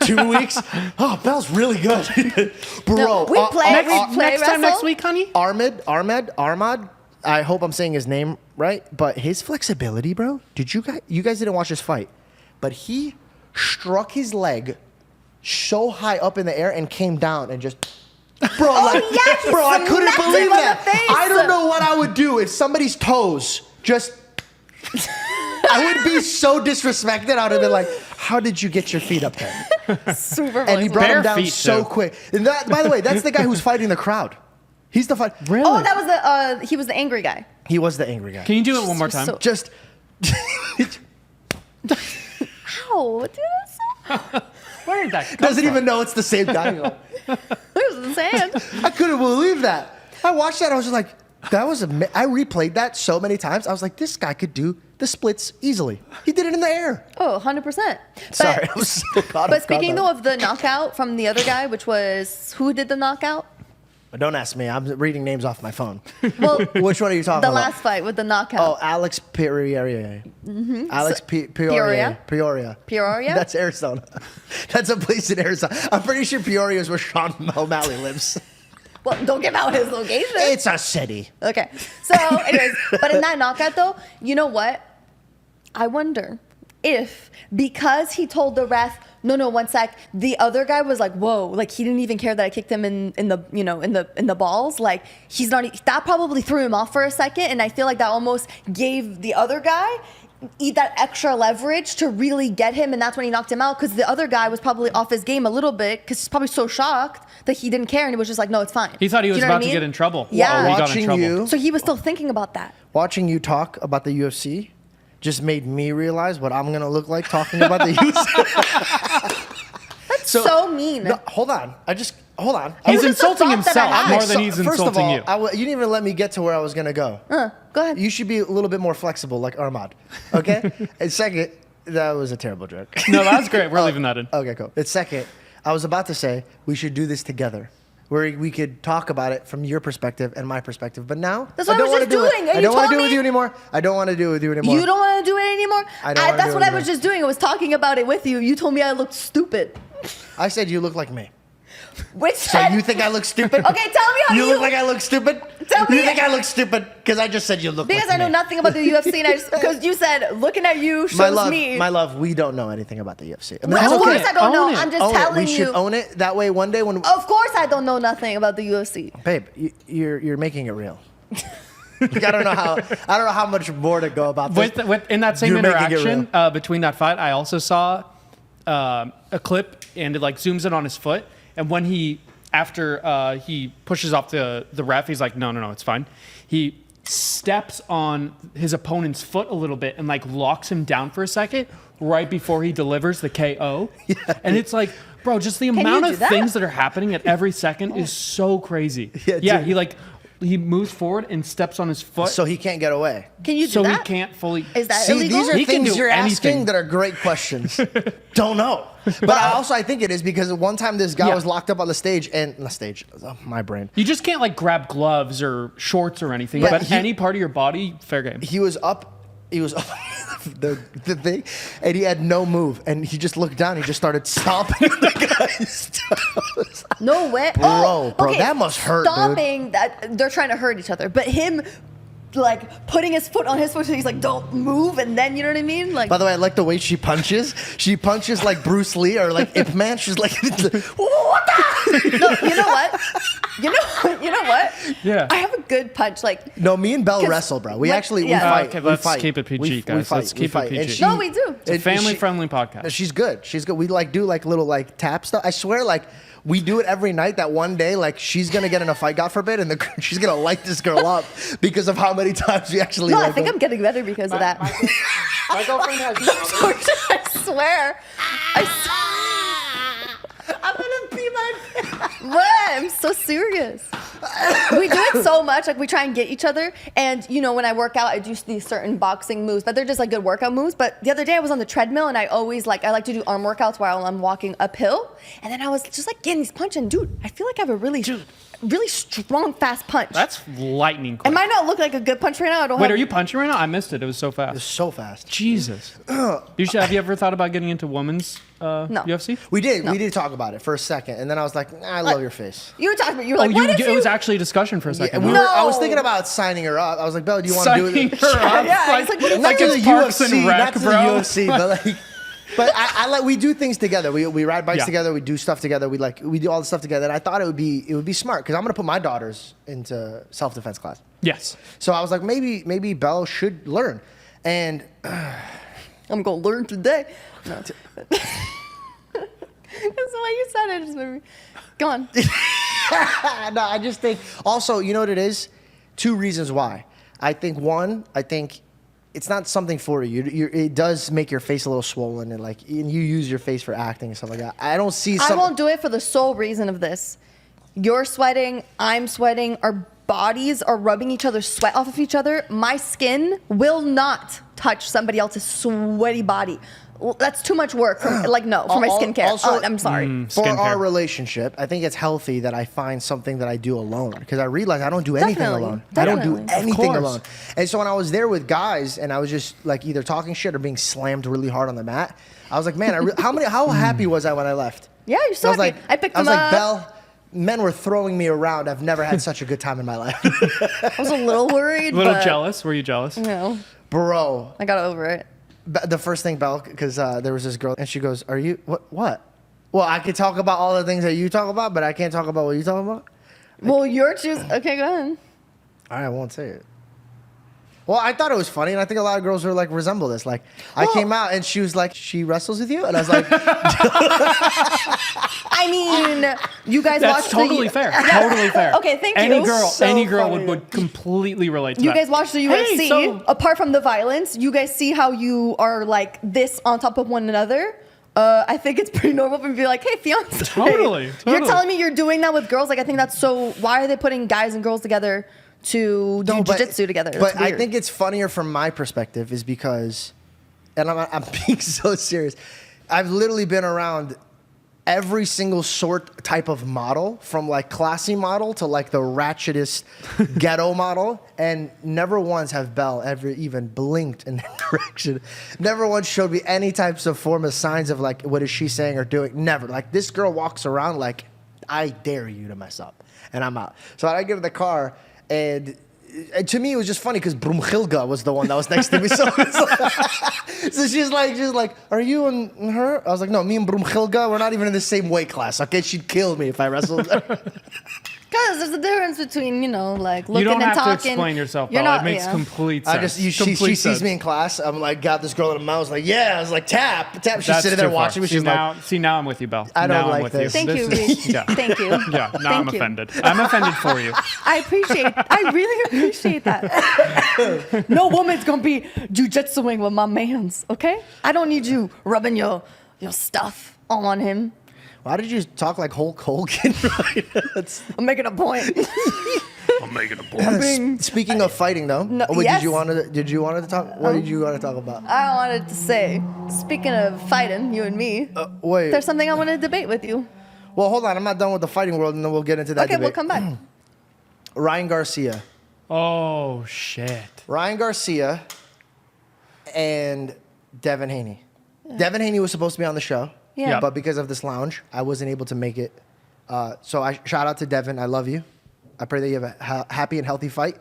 Speaker 1: 2 weeks. Oh, Belle's really good, bro.
Speaker 5: No, we play
Speaker 2: Next time
Speaker 5: wrestle.
Speaker 2: next week, honey.
Speaker 1: Armad. I hope I'm saying his name right, but his flexibility, bro. Did you guys didn't watch this fight, but he struck his leg so high up in the air and came down and just. Bro,
Speaker 5: he
Speaker 1: bro, I couldn't
Speaker 5: smacked
Speaker 1: believe
Speaker 5: him on
Speaker 1: that.
Speaker 5: the face.
Speaker 1: I don't know what I would do if somebody's toes just. I would be so disrespected. I would have been like, "How did you get your feet up there?"
Speaker 5: Super
Speaker 1: And he
Speaker 5: flexible.
Speaker 1: brought him
Speaker 2: Bare
Speaker 1: down
Speaker 2: feet,
Speaker 1: so
Speaker 2: too.
Speaker 1: quick. And that, by the way, that's the guy who's fighting the crowd. He's the fight.
Speaker 2: Really?
Speaker 5: Oh, that was the he was the angry guy.
Speaker 1: He was the angry guy.
Speaker 2: Can you do it one more time?
Speaker 5: So-
Speaker 1: Just.
Speaker 5: Ow, dude, that's
Speaker 2: Where did that come
Speaker 1: Doesn't
Speaker 2: from?
Speaker 1: even know it's the same guy.
Speaker 5: it was insane.
Speaker 1: I couldn't believe that. I watched that. I was just like, that was I replayed that so many times. I was like, this guy could do the splits easily. He did it in the air.
Speaker 5: Oh, 100%.
Speaker 1: Sorry, I was so caught
Speaker 5: But
Speaker 1: off
Speaker 5: speaking
Speaker 1: guard.
Speaker 5: though of the knockout from the other guy, which was who did the knockout?
Speaker 1: Don't ask me. I'm reading names off my phone.
Speaker 5: Well,
Speaker 1: Which one are you talking
Speaker 5: the
Speaker 1: about?
Speaker 5: last fight with the knockout.
Speaker 1: Oh, Alex Peoria. Alex Peoria. Peoria.
Speaker 5: Peoria?
Speaker 1: That's Arizona. That's a place in Arizona. I'm pretty sure Peoria is where Sean O'Malley lives.
Speaker 5: Well, don't give out his location.
Speaker 1: It's a city.
Speaker 5: Okay. So, anyways, but in that knockout though, you know what? I wonder if because he told the ref, no, 1 sec, the other guy was like, whoa, like he didn't even care that I kicked him in the balls. Like he's not. That probably threw him off for a second, and I feel like that almost gave the other guy that extra leverage to really get him, and that's when he knocked him out because the other guy was probably off his game a little bit because he's probably so shocked that he didn't care and he was just like, no, it's fine.
Speaker 2: He thought he
Speaker 5: Do
Speaker 2: was
Speaker 5: you know what
Speaker 2: about
Speaker 5: I
Speaker 2: to
Speaker 5: mean?
Speaker 2: get in trouble.
Speaker 5: Yeah.
Speaker 2: Oh, he got in
Speaker 1: Watching
Speaker 2: trouble.
Speaker 1: you.
Speaker 5: So he was still thinking about that.
Speaker 1: Watching you talk about the UFC just made me realize what I'm gonna look like talking about the UFC.
Speaker 5: So mean.
Speaker 1: No, hold on. Hold on.
Speaker 2: He's
Speaker 5: was just a
Speaker 2: insulting
Speaker 5: thought that I
Speaker 2: himself
Speaker 5: had.
Speaker 2: more than he's
Speaker 1: First of
Speaker 2: insulting
Speaker 1: all,
Speaker 2: you.
Speaker 1: you didn't even let me get to where I was gonna go.
Speaker 5: Go ahead.
Speaker 1: You should be a little bit more flexible, like Armad. Okay. And second, that was a terrible joke.
Speaker 2: No, that's great. We're leaving that in.
Speaker 1: Okay, cool. And second, I was about to say we should do this together, where we could talk about it from your perspective and my perspective. But now
Speaker 5: That's what I
Speaker 1: don't
Speaker 5: was
Speaker 1: wanna
Speaker 5: just
Speaker 1: do it.
Speaker 5: doing, and
Speaker 1: I
Speaker 5: you
Speaker 1: don't want to
Speaker 5: told
Speaker 1: do it with
Speaker 5: me-
Speaker 1: you anymore. I don't want to do it with you anymore.
Speaker 5: You don't want to do it anymore?
Speaker 1: I don't wanna
Speaker 5: That's
Speaker 1: do
Speaker 5: what
Speaker 1: it
Speaker 5: I was
Speaker 1: anymore.
Speaker 5: just doing. I was talking about it with you. You told me I looked stupid.
Speaker 1: I said you look like me.
Speaker 5: Which
Speaker 1: So you think I look stupid?
Speaker 5: Okay, tell me how
Speaker 1: You look like I look stupid?
Speaker 5: Tell me-
Speaker 1: You think I look stupid? Because I just said you look
Speaker 5: because
Speaker 1: like
Speaker 5: I know
Speaker 1: me.
Speaker 5: nothing about the UFC, and because you said looking at you shows me.
Speaker 1: My love, we don't know anything about the UFC. I mean,
Speaker 5: Well,
Speaker 1: that's
Speaker 5: of
Speaker 1: okay.
Speaker 5: course I don't know.
Speaker 2: Own it.
Speaker 5: I'm just
Speaker 1: Own it.
Speaker 5: telling
Speaker 1: We
Speaker 5: you.
Speaker 1: should own it. That way, one day when
Speaker 5: Of course, I don't know nothing about the UFC.
Speaker 1: babe, you're making it real. Like, I don't know how much more to go about this.
Speaker 2: With in that same
Speaker 1: You're making it
Speaker 2: interaction between that fight, I also saw a clip and it like zooms in on his foot. And when after he pushes off the ref, he's like, no, it's fine. He steps on his opponent's foot a little bit and like locks him down for a second right before he delivers the KO. And it's like, bro, just the amount
Speaker 5: you
Speaker 2: of
Speaker 5: do that?
Speaker 2: things that are happening at every second is so crazy.
Speaker 1: Yeah, dude.
Speaker 2: He moves forward and steps on his foot
Speaker 1: So he can't get away.
Speaker 5: Can you do
Speaker 2: so
Speaker 5: that?
Speaker 2: he can't fully.
Speaker 5: Is that
Speaker 1: See,
Speaker 5: illegal?
Speaker 1: these are
Speaker 2: He can
Speaker 1: things
Speaker 2: do
Speaker 1: you're asking
Speaker 2: anything.
Speaker 1: that are great questions. Don't know. But I think it is because one time this guy
Speaker 2: Yeah.
Speaker 1: was locked up on the stage my brain.
Speaker 2: You just can't like grab gloves or shorts or anything,
Speaker 5: Yeah.
Speaker 2: but any part of your body, fair game.
Speaker 1: He was up the thing, and he had no move, and he just looked down. He just started stomping the guy's toes.
Speaker 5: No way.
Speaker 1: Bro, that must hurt, dude.
Speaker 5: Stopping that they're trying to hurt each other, but him like putting his foot on his foot, so he's like, "Don't move," and then you know what I mean? Like,
Speaker 1: By the way, I like the way she punches. She punches like Bruce Lee or like Ip Man. She's like, what the?
Speaker 5: no, you know what? You know what?
Speaker 2: Yeah.
Speaker 5: I have a good punch. Like,
Speaker 1: No, me and Belle
Speaker 5: 'Cause
Speaker 1: wrestle, bro. We
Speaker 5: what-
Speaker 1: actually
Speaker 5: yeah.
Speaker 1: we fight.
Speaker 2: Okay,
Speaker 1: we
Speaker 2: let's
Speaker 1: fight.
Speaker 2: keep it PG,
Speaker 1: We
Speaker 2: guys.
Speaker 1: fight.
Speaker 2: Let's
Speaker 1: We
Speaker 2: keep it
Speaker 1: fight.
Speaker 2: PG.
Speaker 1: And she-
Speaker 5: No, we do. It's
Speaker 2: a
Speaker 1: and
Speaker 2: family-friendly podcast.
Speaker 1: She's good. She's good. We like do like little like tap stuff. I swear, like we do it every night. That one day, like she's gonna get in a fight, God forbid, and she's gonna light this girl up because of how many times we actually.
Speaker 5: no,
Speaker 1: like,
Speaker 5: I think I'm getting better because of that.
Speaker 2: My girlfriend has.
Speaker 5: I swear.
Speaker 1: I'm gonna pee my.
Speaker 5: What? I'm so serious. We do it so much. Like we try and get each other. And you know, when I work out, I do these certain boxing moves, but they're just like good workout moves. But the other day I was on the treadmill and I like to do arm workouts while I'm walking uphill. And then I was just like getting these punches. And dude, I feel like I have a really really strong, fast punch.
Speaker 2: That's lightning quick.
Speaker 5: It might not look like a good punch right now. I don't
Speaker 2: Wait,
Speaker 5: have,
Speaker 2: are you punching right now? I missed it. It was so
Speaker 1: It was
Speaker 2: fast.
Speaker 1: so fast.
Speaker 2: Jesus. Have you ever thought about getting into women's UFC?
Speaker 1: We did talk about it for a second, and then I was like, nah, I love your face.
Speaker 5: You were talking about. You were like,
Speaker 2: Oh,
Speaker 5: why did you?
Speaker 2: it was actually a discussion for a second.
Speaker 1: And
Speaker 2: huh?
Speaker 1: I was
Speaker 5: No.
Speaker 1: thinking about signing her up. I was like, Bella, do you want to do
Speaker 2: Signing
Speaker 1: it?
Speaker 2: her up.
Speaker 5: Yeah, it's like, what do you
Speaker 1: Not to
Speaker 2: it's
Speaker 1: the
Speaker 2: Parks
Speaker 1: UFC,
Speaker 2: and Rec,
Speaker 1: not to the
Speaker 2: bro.
Speaker 1: UFC, but like, but I like we do things together. We ride bikes
Speaker 2: Yeah.
Speaker 1: together. We do stuff together. We do all the stuff together. And I thought it would be smart because I'm gonna put my daughters into self-defense class.
Speaker 2: Yes.
Speaker 1: So I was like, maybe Bella should learn, and
Speaker 5: I'm gonna learn today. No. That's the way you said it. Just made me. Go on.
Speaker 1: no, I just think also, you know what it is? Two reasons why. I think one, it's not something for you. It does make your face a little swollen and you use your face for acting and stuff like that. I don't see.
Speaker 5: I won't do it for the sole reason of this. You're sweating. I'm sweating. Our bodies are rubbing each other's sweat off of each other. My skin will not touch somebody else's sweaty body. Well, that's too much work. For my skincare.
Speaker 1: Also,
Speaker 5: I'm sorry.
Speaker 1: For
Speaker 2: Skincare.
Speaker 1: our relationship, I think it's healthy that I find something that I do alone because I realize I don't do anything
Speaker 5: Definitely.
Speaker 1: alone. I don't do
Speaker 5: Definitely.
Speaker 1: anything
Speaker 2: course.
Speaker 1: alone. And so when I was there with guys and I was just like either talking shit or being slammed really hard on the mat, I was like, man, how happy was I when I left?
Speaker 5: Yeah, you're so
Speaker 1: I was
Speaker 5: happy.
Speaker 1: like,
Speaker 5: I picked
Speaker 1: I was
Speaker 5: them
Speaker 1: like,
Speaker 5: up.
Speaker 1: Belle, men were throwing me around. I've never had such a good time in my life.
Speaker 5: I was a little worried.
Speaker 2: A little
Speaker 5: but,
Speaker 2: jealous. Were you jealous?
Speaker 5: No,
Speaker 1: Bro,
Speaker 5: I got over it.
Speaker 1: the first thing, Belle, because there was this girl and she goes, are you, what? Well, I could talk about all the things that you talk about, but I can't talk about what you talk about.
Speaker 5: Well, you're choosing. Okay, go ahead.
Speaker 1: All right, I won't say it. Well, I thought it was funny, and I think a lot of girls were like resemble this. Like, I came out and she was like, "She wrestles with you," and I was like,
Speaker 5: I mean, you guys
Speaker 2: That's
Speaker 5: watched
Speaker 2: totally
Speaker 5: the,
Speaker 2: fair. Totally fair.
Speaker 5: Okay, thank
Speaker 2: any
Speaker 5: you.
Speaker 2: Girl,
Speaker 1: So
Speaker 2: any girl
Speaker 1: funny.
Speaker 2: would completely relate to
Speaker 5: You
Speaker 2: that.
Speaker 5: guys watch the UFC.
Speaker 2: Hey, so-
Speaker 5: Apart from the violence, you guys see how you are like this on top of one another. I think it's pretty normal for me to be like, hey, fiance.
Speaker 2: Totally.
Speaker 5: You're telling me you're doing that with girls? Like, I think that's so. Why are they putting guys and girls together to do jiu-jitsu together? That's
Speaker 1: But I
Speaker 5: weird.
Speaker 1: think it's funnier from my perspective is because, and I'm being so serious. I've literally been around every single type of model, from like classy model to like the ratchetest ghetto model, and never once have Belle ever even blinked in that direction. Never once showed me any types of form of signs of like, what is she saying or doing? Never. Like, this girl walks around like, I dare you to mess up, and I'm out. So I get in the car, and to me, it was just funny because Brumchilga was the one that was next to me. So, so she's like, are you and her? I was like, no, me and Brumchilga, we're not even in the same weight class. Okay, she'd kill me if I wrestled her.
Speaker 5: Because there's a difference between, like looking
Speaker 2: You don't
Speaker 5: and
Speaker 2: have
Speaker 5: talking.
Speaker 2: to explain yourself,
Speaker 5: You're
Speaker 2: Bella.
Speaker 5: not,
Speaker 2: It makes
Speaker 5: yeah.
Speaker 2: complete
Speaker 1: I
Speaker 2: sense.
Speaker 1: just, she sees me in class. I'm like, got this girl in the mouth. I was like, yeah. I was like, tap. She's
Speaker 2: That's
Speaker 1: sitting there
Speaker 2: too
Speaker 1: watching
Speaker 2: far.
Speaker 1: me. She's like,
Speaker 2: now I'm with you, Belle.
Speaker 1: I don't
Speaker 2: now
Speaker 1: like
Speaker 2: I'm with
Speaker 1: this.
Speaker 2: You.
Speaker 5: Thank you,
Speaker 2: This is-
Speaker 5: Reese.
Speaker 2: yeah.
Speaker 5: Thank you.
Speaker 2: Yeah, now I'm
Speaker 5: Thank you.
Speaker 2: offended. I'm offended for you.
Speaker 5: I really appreciate that. No woman's gonna be jujitsuing with my mans, okay? I don't need you rubbing your stuff all on him.
Speaker 1: why did you talk like Hulk Hogan?
Speaker 5: I'm making a point.
Speaker 2: I'm making a point.
Speaker 1: Speaking of fighting, though,
Speaker 5: No,
Speaker 1: wait,
Speaker 5: yes.
Speaker 1: did you want to talk? What did you want to talk about?
Speaker 5: I wanted to say, speaking of fighting, you and me,
Speaker 1: Wait.
Speaker 5: there's something I want to debate with you.
Speaker 1: Well, hold on. I'm not done with the fighting world, and then we'll get into that
Speaker 5: Okay, we'll
Speaker 1: debate.
Speaker 5: come back.
Speaker 1: Ryan Garcia.
Speaker 2: Oh shit.
Speaker 1: Ryan Garcia and Devin Haney. Devin Haney was supposed to be on the show,
Speaker 5: Yeah.
Speaker 1: but because of this lounge, I wasn't able to make it. So I shout out to Devin. I love you. I pray that you have a happy and healthy fight.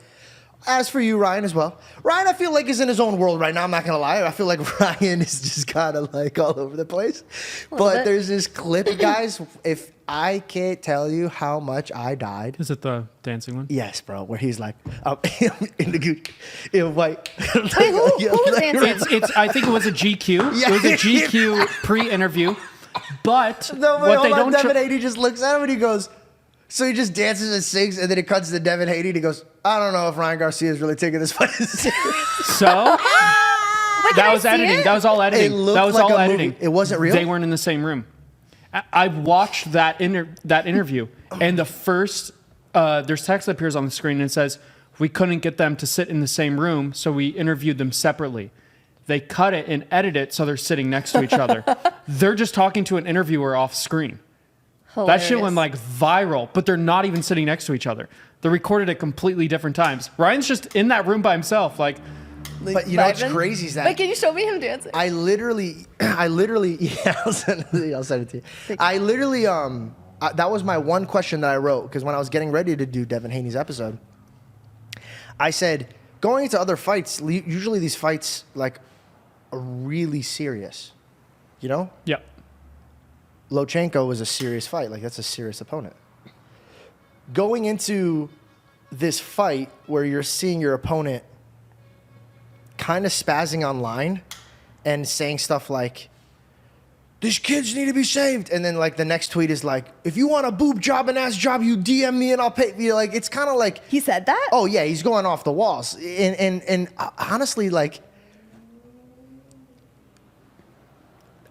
Speaker 1: As for you, Ryan, as well. Ryan, I feel like is in his own world right now. I'm not gonna lie. I feel like Ryan is just kind of like all over the place. But
Speaker 5: bit.
Speaker 1: there's this clip, guys. If I can't tell you how much I died.
Speaker 2: Is it the dancing one?
Speaker 1: Yes, bro. Where he's like, in the Gucci, in white.
Speaker 5: Wait, who was dancing?
Speaker 2: I think it was a GQ.
Speaker 1: Yeah.
Speaker 2: It was a GQ pre-interview. But
Speaker 1: No, wait,
Speaker 2: what
Speaker 1: hold
Speaker 2: they
Speaker 1: on.
Speaker 2: don't
Speaker 1: Devin
Speaker 2: show,
Speaker 1: Haney just looks at him and he goes, so he just dances and sings, and then it cuts to Devin Haney and he goes, I don't know if Ryan Garcia is really taking this fight serious.
Speaker 2: so
Speaker 5: Wait,
Speaker 2: that
Speaker 5: can I
Speaker 2: was
Speaker 5: see
Speaker 2: editing.
Speaker 5: it?
Speaker 2: That was all editing.
Speaker 1: It looked
Speaker 2: That was
Speaker 1: like
Speaker 2: all
Speaker 1: a movie.
Speaker 2: editing.
Speaker 1: It wasn't real?
Speaker 2: They weren't in the same room. I watched that interview, and the first there's text that appears on the screen and it says we couldn't get them to sit in the same room, so we interviewed them separately. They cut it and edit it so they're sitting next to each other. They're just talking to an interviewer off screen. That shit went
Speaker 5: Hilarious.
Speaker 2: like viral, but they're not even sitting next to each other. They're recorded at completely different times. Ryan's just in that room by himself. Like,
Speaker 1: But you know what's
Speaker 5: vibing.
Speaker 1: crazy is that
Speaker 5: Wait, can you show me him dancing?
Speaker 1: I literally, yeah, I'll send it to you. I literally, that was my one question that I wrote because when I was getting ready to do Devin Haney's episode, I said, going into other fights, usually these fights like are really serious, you know?
Speaker 2: yeah.
Speaker 1: Lochenko was a serious fight. Like, that's a serious opponent. Going into this fight where you're seeing your opponent kind of spazzing online and saying stuff like, these kids need to be saved. And then, like, the next tweet is like, if you want a boob job and ass job, you DM me and I'll pay you. Like, it's kind of like,
Speaker 5: He said that?
Speaker 1: oh, yeah, he's going off the walls. And honestly, like,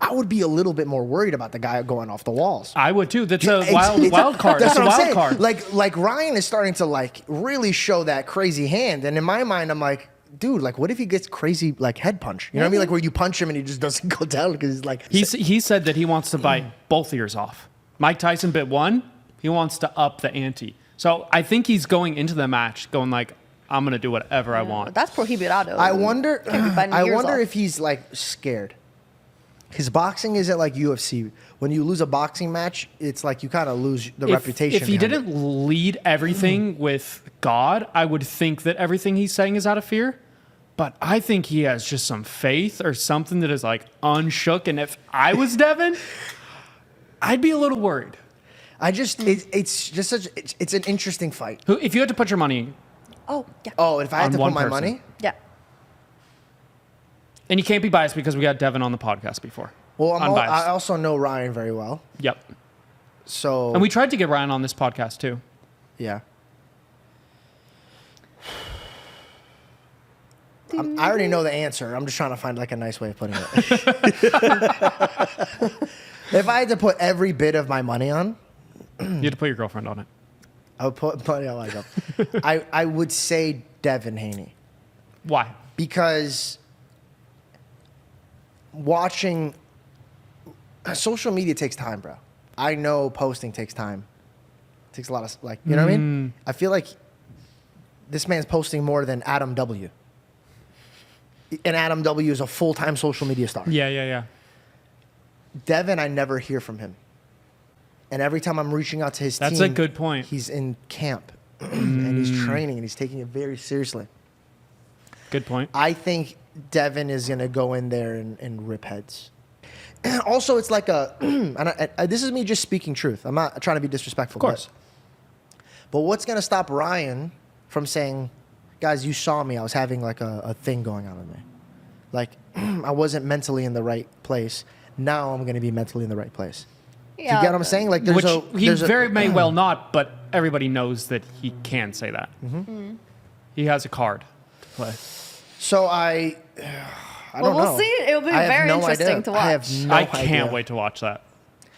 Speaker 1: I would be a little bit more worried about the guy going off the walls.
Speaker 2: I would too. That's
Speaker 1: It's-
Speaker 2: a wild card.
Speaker 1: That's
Speaker 2: That's a
Speaker 1: what I'm
Speaker 2: wild
Speaker 1: saying.
Speaker 2: card.
Speaker 1: Like Ryan is starting to like really show that crazy hand, and in my mind, I'm like, dude, like, what if he gets crazy like head punch? You know what I mean? Like where you punch him and he just doesn't go down because he's like,
Speaker 2: He said that he wants to bite both ears off. Mike Tyson bit one. He wants to up the ante. So I think he's going into the match going like, I'm gonna do whatever I want.
Speaker 5: That's prohibitado.
Speaker 1: I wonder,
Speaker 5: Can't be biting
Speaker 1: I
Speaker 5: ears
Speaker 1: wonder
Speaker 5: off.
Speaker 1: if he's like scared. His boxing isn't like UFC. When you lose a boxing match, it's like you kind of lose the reputation.
Speaker 2: If he
Speaker 1: behind it.
Speaker 2: didn't lead everything with God, I would think that everything he's saying is out of fear. But I think he has just some faith or something that is like unshook. And if I was Devin, I'd be a little worried.
Speaker 1: it's just such, it's an interesting fight.
Speaker 2: If you had to put your money,
Speaker 5: Oh, yeah.
Speaker 1: Oh, if I had
Speaker 2: On
Speaker 1: to put
Speaker 2: one
Speaker 1: my
Speaker 2: person.
Speaker 1: money,
Speaker 5: Yeah.
Speaker 2: and you can't be biased because we got Devin on the podcast before.
Speaker 1: well, I
Speaker 2: Unbiased.
Speaker 1: also know Ryan very well,
Speaker 2: Yep.
Speaker 1: so
Speaker 2: And we tried to get Ryan on this podcast too.
Speaker 1: yeah. I already know the answer. I'm just trying to find like a nice way of putting it. If I had to put every bit of my money on,
Speaker 2: You had to put your girlfriend on it.
Speaker 1: I would put money on myself. I would say Devin Haney
Speaker 2: Why?
Speaker 1: because watching social media takes time, bro. I know posting takes time. It takes a lot of like, you know what I mean? I feel like this man's posting more than Adam W. And Adam W is a full-time social media star.
Speaker 2: Yeah.
Speaker 1: Devin, I never hear from him. And every time I'm reaching out to his
Speaker 2: That's
Speaker 1: team,
Speaker 2: a good point.
Speaker 1: He's in camp and he's training and he's taking it very seriously.
Speaker 2: Good point.
Speaker 1: I think Devin is going to go in there and rip heads. Also, it's like a, this is me just speaking truth. I'm not trying to be disrespectful.
Speaker 2: Of course.
Speaker 1: But what's going to stop Ryan from saying, guys, you saw me. I was having like a thing going on with me. Like, I wasn't mentally in the right place. Now I'm going to be mentally in the right place.
Speaker 5: Yeah.
Speaker 1: You get what I'm saying? Like,
Speaker 2: Which he very may well not, but everybody knows that he can say that.
Speaker 1: Mm-hmm.
Speaker 2: He has a card to play.
Speaker 1: So I
Speaker 5: Well,
Speaker 1: don't
Speaker 5: we'll
Speaker 1: know.
Speaker 5: see. It'll be
Speaker 1: I have
Speaker 5: very
Speaker 1: no
Speaker 5: interesting
Speaker 1: idea.
Speaker 5: to watch.
Speaker 1: I have no
Speaker 2: I can't
Speaker 1: idea.
Speaker 2: wait to watch that.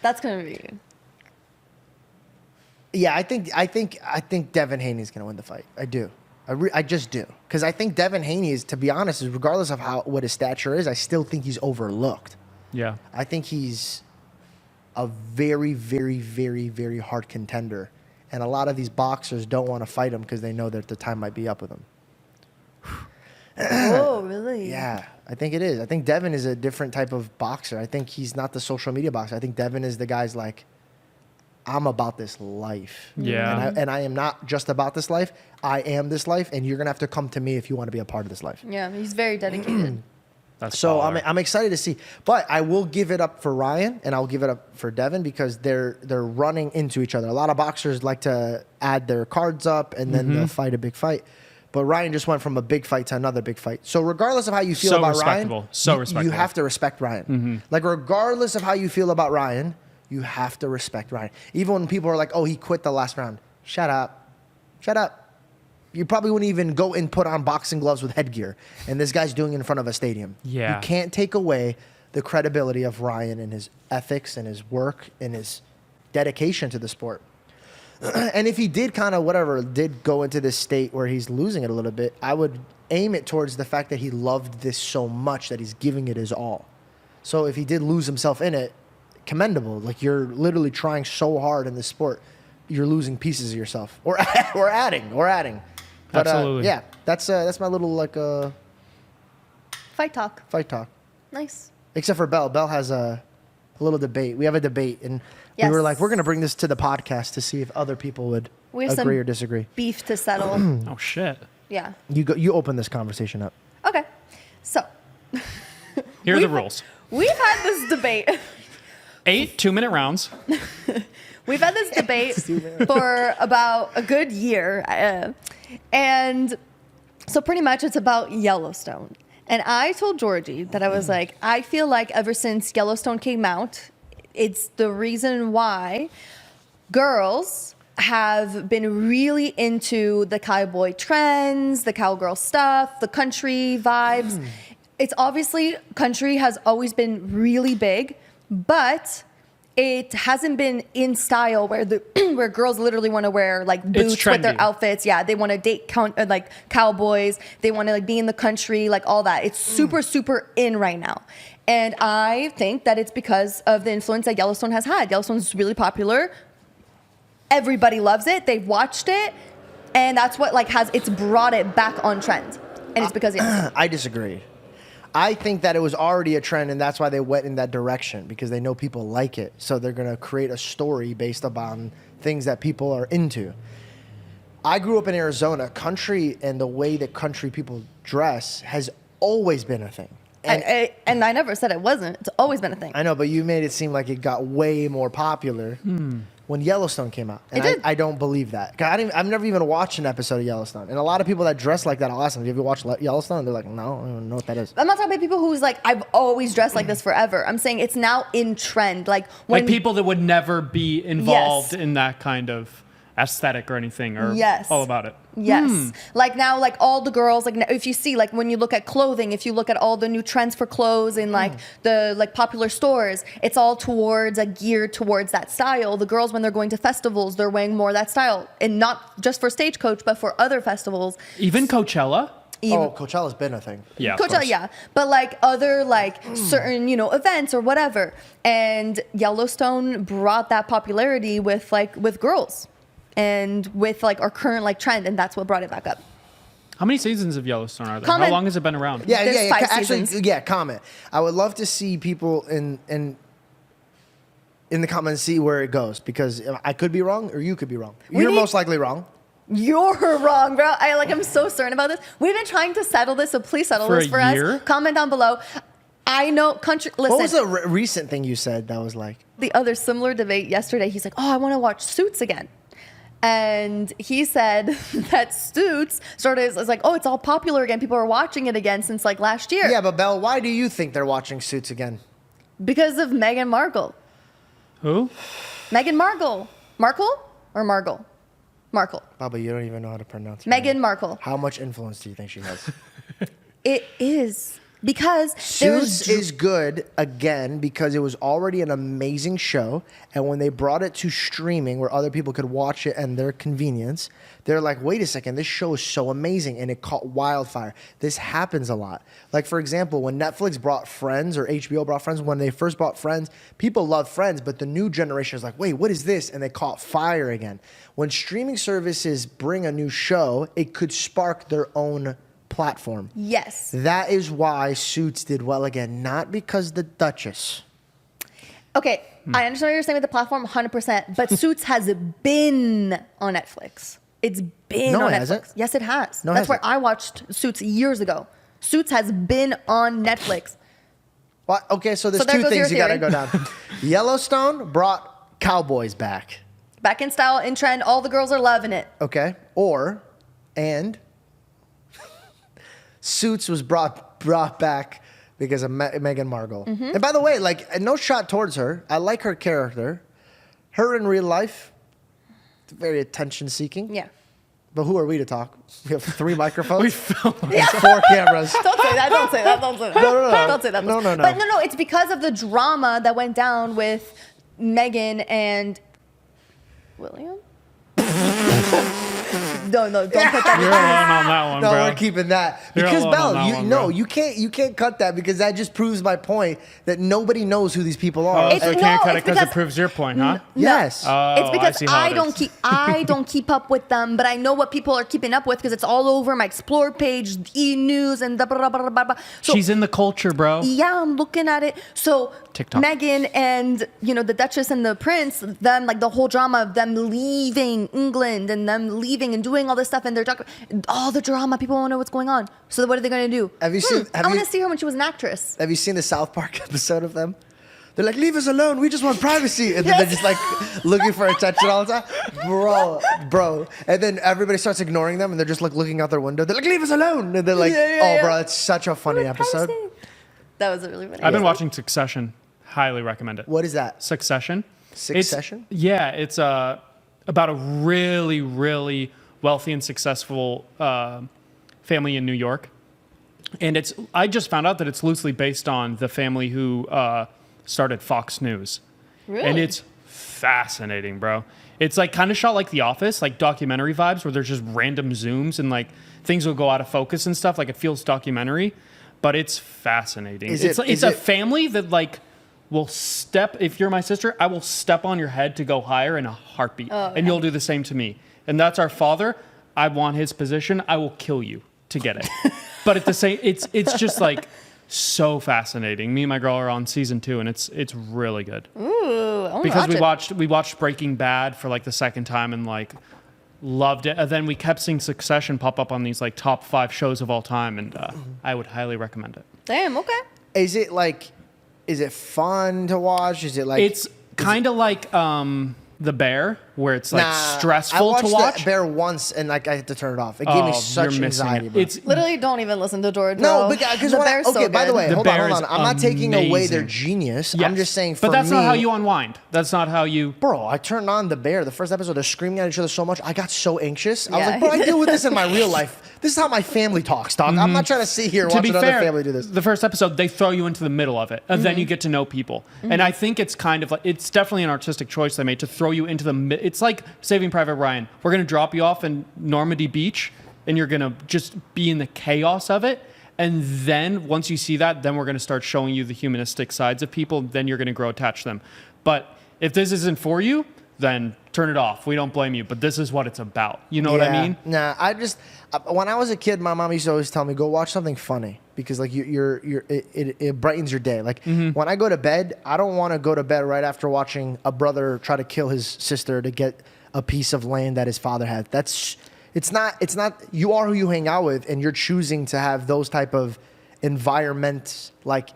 Speaker 5: That's going to be good.
Speaker 1: Yeah, I think Devin Haney's gonna win the fight. I do. I just do. Because I think Devin Haney is, to be honest, is regardless of what his stature is, I still think he's overlooked.
Speaker 2: Yeah.
Speaker 1: I think he's a very, very, very, very hard contender. And a lot of these boxers don't want to fight him because they know that the time might be up with him.
Speaker 5: Oh, really?
Speaker 1: Yeah, I think it is. I think Devin is a different type of boxer. I think he's not the social media boxer. I think Devin is the guy's like, I'm about this life.
Speaker 2: Yeah.
Speaker 1: And I am not just about this life. I am this life, and you're going to have to come to me if you want to be a part of this life.
Speaker 5: Yeah, he's very dedicated.
Speaker 2: That's
Speaker 1: So
Speaker 2: baller.
Speaker 1: I'm excited to see. But I will give it up for Ryan, and I'll give it up for Devin because they're running into each other. A lot of boxers like to add their cards up, and then they'll fight a big fight. But Ryan just went from a big fight to another big fight. So regardless of how you feel
Speaker 2: So
Speaker 1: about
Speaker 2: respectable.
Speaker 1: Ryan,
Speaker 2: So
Speaker 1: you
Speaker 2: respectable.
Speaker 1: have to respect Ryan. Like regardless of how you feel about Ryan, you have to respect Ryan. Even when people are like, "Oh, he quit the last round." Shut up. Shut up. You probably wouldn't even go and put on boxing gloves with headgear. And this guy's doing it in front of a stadium.
Speaker 2: Yeah.
Speaker 1: You can't take away the credibility of Ryan and his ethics and his work and his dedication to the sport. And if he did did go into this state where he's losing it a little bit, I would aim it towards the fact that he loved this so much that he's giving it his all. So if he did lose himself in it, commendable. Like you're literally trying so hard in this sport, you're losing pieces of yourself, or adding. But,
Speaker 2: Absolutely.
Speaker 1: yeah, that's my little like
Speaker 5: Fight talk.
Speaker 1: fight talk.
Speaker 5: Nice.
Speaker 1: Except for Belle. Belle has a little debate. We have a debate, and we
Speaker 5: Yes.
Speaker 1: were like, we're going to bring this to the podcast to see if other people would
Speaker 5: We have
Speaker 1: agree
Speaker 5: some
Speaker 1: or disagree.
Speaker 5: beef to settle.
Speaker 2: Oh shit.
Speaker 5: Yeah.
Speaker 1: You open this conversation up.
Speaker 5: Okay. So
Speaker 2: Here are the
Speaker 5: We've-
Speaker 2: rules.
Speaker 5: we've had this debate.
Speaker 2: 8 2-minute rounds.
Speaker 5: We've had this debate for about a good year. And so pretty much it's about Yellowstone. And I told Georgie that I was like, I feel like ever since Yellowstone came out, it's the reason why girls have been really into the cowboy trends, the cowgirl stuff, the country vibes. It's obviously, country has always been really big, but it hasn't been in style where the where girls literally want to wear like boots with their
Speaker 2: trendy.
Speaker 5: outfits. Yeah, they want to date like cowboys. They want to like be in the country, like all that. It's super in right now. And I think that it's because of the influence that Yellowstone has had. Yellowstone's really popular. Everybody loves it. They've watched it, and that's what like it's brought it back on trend. And it's because of Yellowstone.
Speaker 1: I disagree. I think that it was already a trend, and that's why they went in that direction, because they know people like it. So they're going to create a story based upon things that people are into. I grew up in Arizona. Country and the way that country people dress has always been a thing. And
Speaker 5: And I never said it wasn't. It's always been a thing.
Speaker 1: I know, but you made it seem like it got way more popular when Yellowstone came out. And
Speaker 5: It did.
Speaker 1: I don't believe that. 'Cause I've never even watched an episode of Yellowstone. And a lot of people that dress like that, I'll ask them, have you watched Yellowstone? And they're like, no, I don't even know what that is.
Speaker 5: I'm not talking about people who's like, I've always dressed like this forever. I'm saying it's now in trend. Like when
Speaker 2: Like people that would never be involved
Speaker 5: Yes.
Speaker 2: in that kind of aesthetic or anything, or
Speaker 5: Yes.
Speaker 2: all about it.
Speaker 5: Yes. Like now, like all the girls, like if you see, like when you look at clothing, if you look at all the new trends for clothes in like the like popular stores, it's all towards geared towards that style. The girls, when they're going to festivals, they're wearing more of that style, and not just for Stagecoach, but for other festivals.
Speaker 2: Even Coachella.
Speaker 1: Oh, Coachella's been a thing.
Speaker 2: Yeah, of
Speaker 5: Coachella,
Speaker 2: course.
Speaker 5: yeah, but like other like certain events or whatever, and Yellowstone brought that popularity with girls, and with like our current like trend, and that's what brought it back up.
Speaker 2: How many seasons of Yellowstone are there?
Speaker 5: Comment.
Speaker 2: How long has it been around?
Speaker 1: Yeah,
Speaker 5: There's 5
Speaker 1: Actually,
Speaker 5: seasons.
Speaker 1: yeah, comment. I would love to see people in the comments see where it goes, because I could be wrong or you could be wrong. You're
Speaker 5: need-
Speaker 1: most likely wrong.
Speaker 5: You're wrong, bro. I'm so certain about this. We've been trying to settle this, so please settle
Speaker 2: For
Speaker 5: this
Speaker 2: a
Speaker 5: for
Speaker 2: year?
Speaker 5: us. Comment down below. I know country. Listen,
Speaker 1: What was the recent thing you said that was like?
Speaker 5: the other similar debate yesterday, he's like, oh, I want to watch Suits again. And he said that Suits is like, oh, it's all popular again. People are watching it again since like last year.
Speaker 1: Yeah, but Belle, why do you think they're watching Suits again?
Speaker 5: Because of Meghan Markle.
Speaker 2: Who?
Speaker 5: Meghan Markle. Markle or Margle? Markle.
Speaker 1: Baba, you don't even know how to pronounce her
Speaker 5: Meghan
Speaker 1: name.
Speaker 5: Markle.
Speaker 1: How much influence do you think she has?
Speaker 5: It is. Because
Speaker 1: Suits is good again because it was already an amazing show, and when they brought it to streaming where other people could watch it and their convenience, they're like, wait a second, this show is so amazing, and it caught wildfire. This happens a lot. Like, for example, when Netflix brought Friends or HBO brought Friends, when they first brought Friends, people loved Friends, but the new generation is like, wait, what is this? And they caught fire again. When streaming services bring a new show, it could spark their own platform.
Speaker 5: yes.
Speaker 1: That is why Suits did well again, not because the Duchess.
Speaker 5: Okay, I understand what you're saying with the platform 100%, but Suits has been on Netflix. It's been
Speaker 1: No,
Speaker 5: on
Speaker 1: it
Speaker 5: Netflix.
Speaker 1: hasn't.
Speaker 5: Yes, it has.
Speaker 1: No, it
Speaker 5: That's where
Speaker 1: hasn't.
Speaker 5: I watched Suits years ago. Suits has been on Netflix.
Speaker 1: Well, okay, so there's
Speaker 5: So there
Speaker 1: two
Speaker 5: goes
Speaker 1: things you
Speaker 5: your
Speaker 1: got to
Speaker 5: theory.
Speaker 1: go down. Yellowstone brought cowboys back,
Speaker 5: Back in style, in trend, all the girls are loving it.
Speaker 1: okay? And Suits was brought back because of Meghan Markle.
Speaker 5: Mm-hmm.
Speaker 1: And by the way, like, no shot towards her. I like her character. Her in real life, very attention-seeking.
Speaker 5: Yeah.
Speaker 1: But who are we to talk? We have 3 microphones.
Speaker 2: We filmed.
Speaker 1: and 4 cameras.
Speaker 5: Don't say that. Don't say that. Don't say that.
Speaker 1: No.
Speaker 5: Don't say that.
Speaker 1: No.
Speaker 5: But no. It's because of the drama that went down with Meghan and William. No, don't put that.
Speaker 2: You're alone on that one,
Speaker 1: No,
Speaker 2: bro.
Speaker 1: we're keeping that
Speaker 2: You're
Speaker 1: because
Speaker 2: alone on that
Speaker 1: Belle,
Speaker 2: one, bro.
Speaker 1: you can't cut that because that just proves my point that nobody knows who these people are.
Speaker 2: Oh,
Speaker 5: It's-
Speaker 2: so you
Speaker 5: no,
Speaker 2: can't cut it
Speaker 5: it's
Speaker 2: because it
Speaker 5: because-
Speaker 2: proves your point, huh?
Speaker 1: Yes.
Speaker 2: Oh,
Speaker 5: It's because
Speaker 2: see how
Speaker 5: I
Speaker 2: it
Speaker 5: don't
Speaker 2: is.
Speaker 5: keep I don't keep up with them, but I know what people are keeping up with because it's all over my Explore page, E News, and blah, blah, blah, blah, blah. So
Speaker 2: She's in the culture, bro.
Speaker 5: yeah, I'm looking at it. So
Speaker 2: TikTok.
Speaker 5: Meghan and the Duchess and the Prince, them like the whole drama of them leaving England and them leaving and doing all this stuff, and they're talking all the drama. People want to know what's going on. So what are they going to do?
Speaker 1: Have you seen-
Speaker 5: I
Speaker 1: have
Speaker 5: want
Speaker 1: you-
Speaker 5: to see her when she was an actress.
Speaker 1: Have you seen the South Park episode of them? They're like, leave us alone. We just want privacy. And then they're just like looking for attention all the time. Bro. And then everybody starts ignoring them and they're just like looking out their window. They're like, leave us alone. And they're like,
Speaker 5: Yeah.
Speaker 1: bro, it's such a funny episode.
Speaker 5: That was a really funny.
Speaker 2: I've been
Speaker 5: episode.
Speaker 2: watching Succession. Highly recommend it.
Speaker 1: What is that?
Speaker 2: Succession.
Speaker 1: Succession?
Speaker 2: It's about a really, really wealthy and successful family in New York. And I just found out that it's loosely based on the family who started Fox News.
Speaker 5: Really?
Speaker 2: And it's fascinating, bro. It's like kind of shot like The Office, like documentary vibes where there's just random zooms and like things will go out of focus and stuff. Like it feels documentary, but it's fascinating. It's a family that like will step, if you're my sister, I will step on your head to go higher in a heartbeat. And you'll do the same to me. And that's our father. I want his position. I will kill you to get it. But at the same, it's just like so fascinating. Me and my girl are on season 2, and it's really good.
Speaker 5: Ooh, I wanna
Speaker 2: Because
Speaker 5: watch it.
Speaker 2: we watched Breaking Bad for like the second time and like loved it. And then we kept seeing Succession pop up on these like top 5 shows of all time, and I would highly recommend it.
Speaker 5: Damn. Okay.
Speaker 1: Is it fun to watch? Is it like
Speaker 2: It's kind of like The Bear, where it's like
Speaker 1: I
Speaker 2: stressful
Speaker 1: watched
Speaker 2: to watch.
Speaker 1: The Bear once and like I had to turn it off. It gave me such
Speaker 2: you're missing
Speaker 1: anxiety.
Speaker 2: it.
Speaker 1: Bro.
Speaker 2: It's
Speaker 5: Literally, don't even listen to George.
Speaker 1: No,
Speaker 5: bro.
Speaker 1: because
Speaker 5: the
Speaker 1: when
Speaker 5: bear's
Speaker 1: okay.
Speaker 5: so
Speaker 1: By the
Speaker 5: good.
Speaker 1: way,
Speaker 2: The
Speaker 1: hold
Speaker 2: Bear
Speaker 1: on.
Speaker 2: is
Speaker 1: I'm not taking away their
Speaker 2: amazing.
Speaker 1: genius.
Speaker 2: Yes.
Speaker 1: I'm just saying.
Speaker 2: But that's not how
Speaker 1: me-
Speaker 2: you unwind. That's not how you.
Speaker 1: Bro, I turned on The Bear. The first episode, they're screaming at each other so much. I got so anxious. I was
Speaker 5: Yeah.
Speaker 1: like, bro, I deal with this in my real life. This is how my family talks, dog. I'm not trying to sit here
Speaker 2: To
Speaker 1: watch
Speaker 2: be
Speaker 1: another
Speaker 2: fair,
Speaker 1: family do this.
Speaker 2: the first episode they throw you into the middle of it, and then you get to know people. And I think it's kind of like it's definitely an artistic choice they made to throw you into the. It's like Saving Private Ryan. We're gonna drop you off in Normandy Beach, and you're gonna just be in the chaos of it. And then once you see that, then we're gonna start showing you the humanistic sides of people. Then you're gonna grow attached to them. But if this isn't for you, then turn it off. We don't blame you, but this is what it's about. You know what I mean?
Speaker 1: Nah, when I was a kid, my mom used to always tell me, go watch something funny because like it brightens your day. Like when I go to bed, I don't want to go to bed right after watching a brother try to kill his sister to get a piece of land that his father had. It's not, you are who you hang out with and you're choosing to have those type of environments like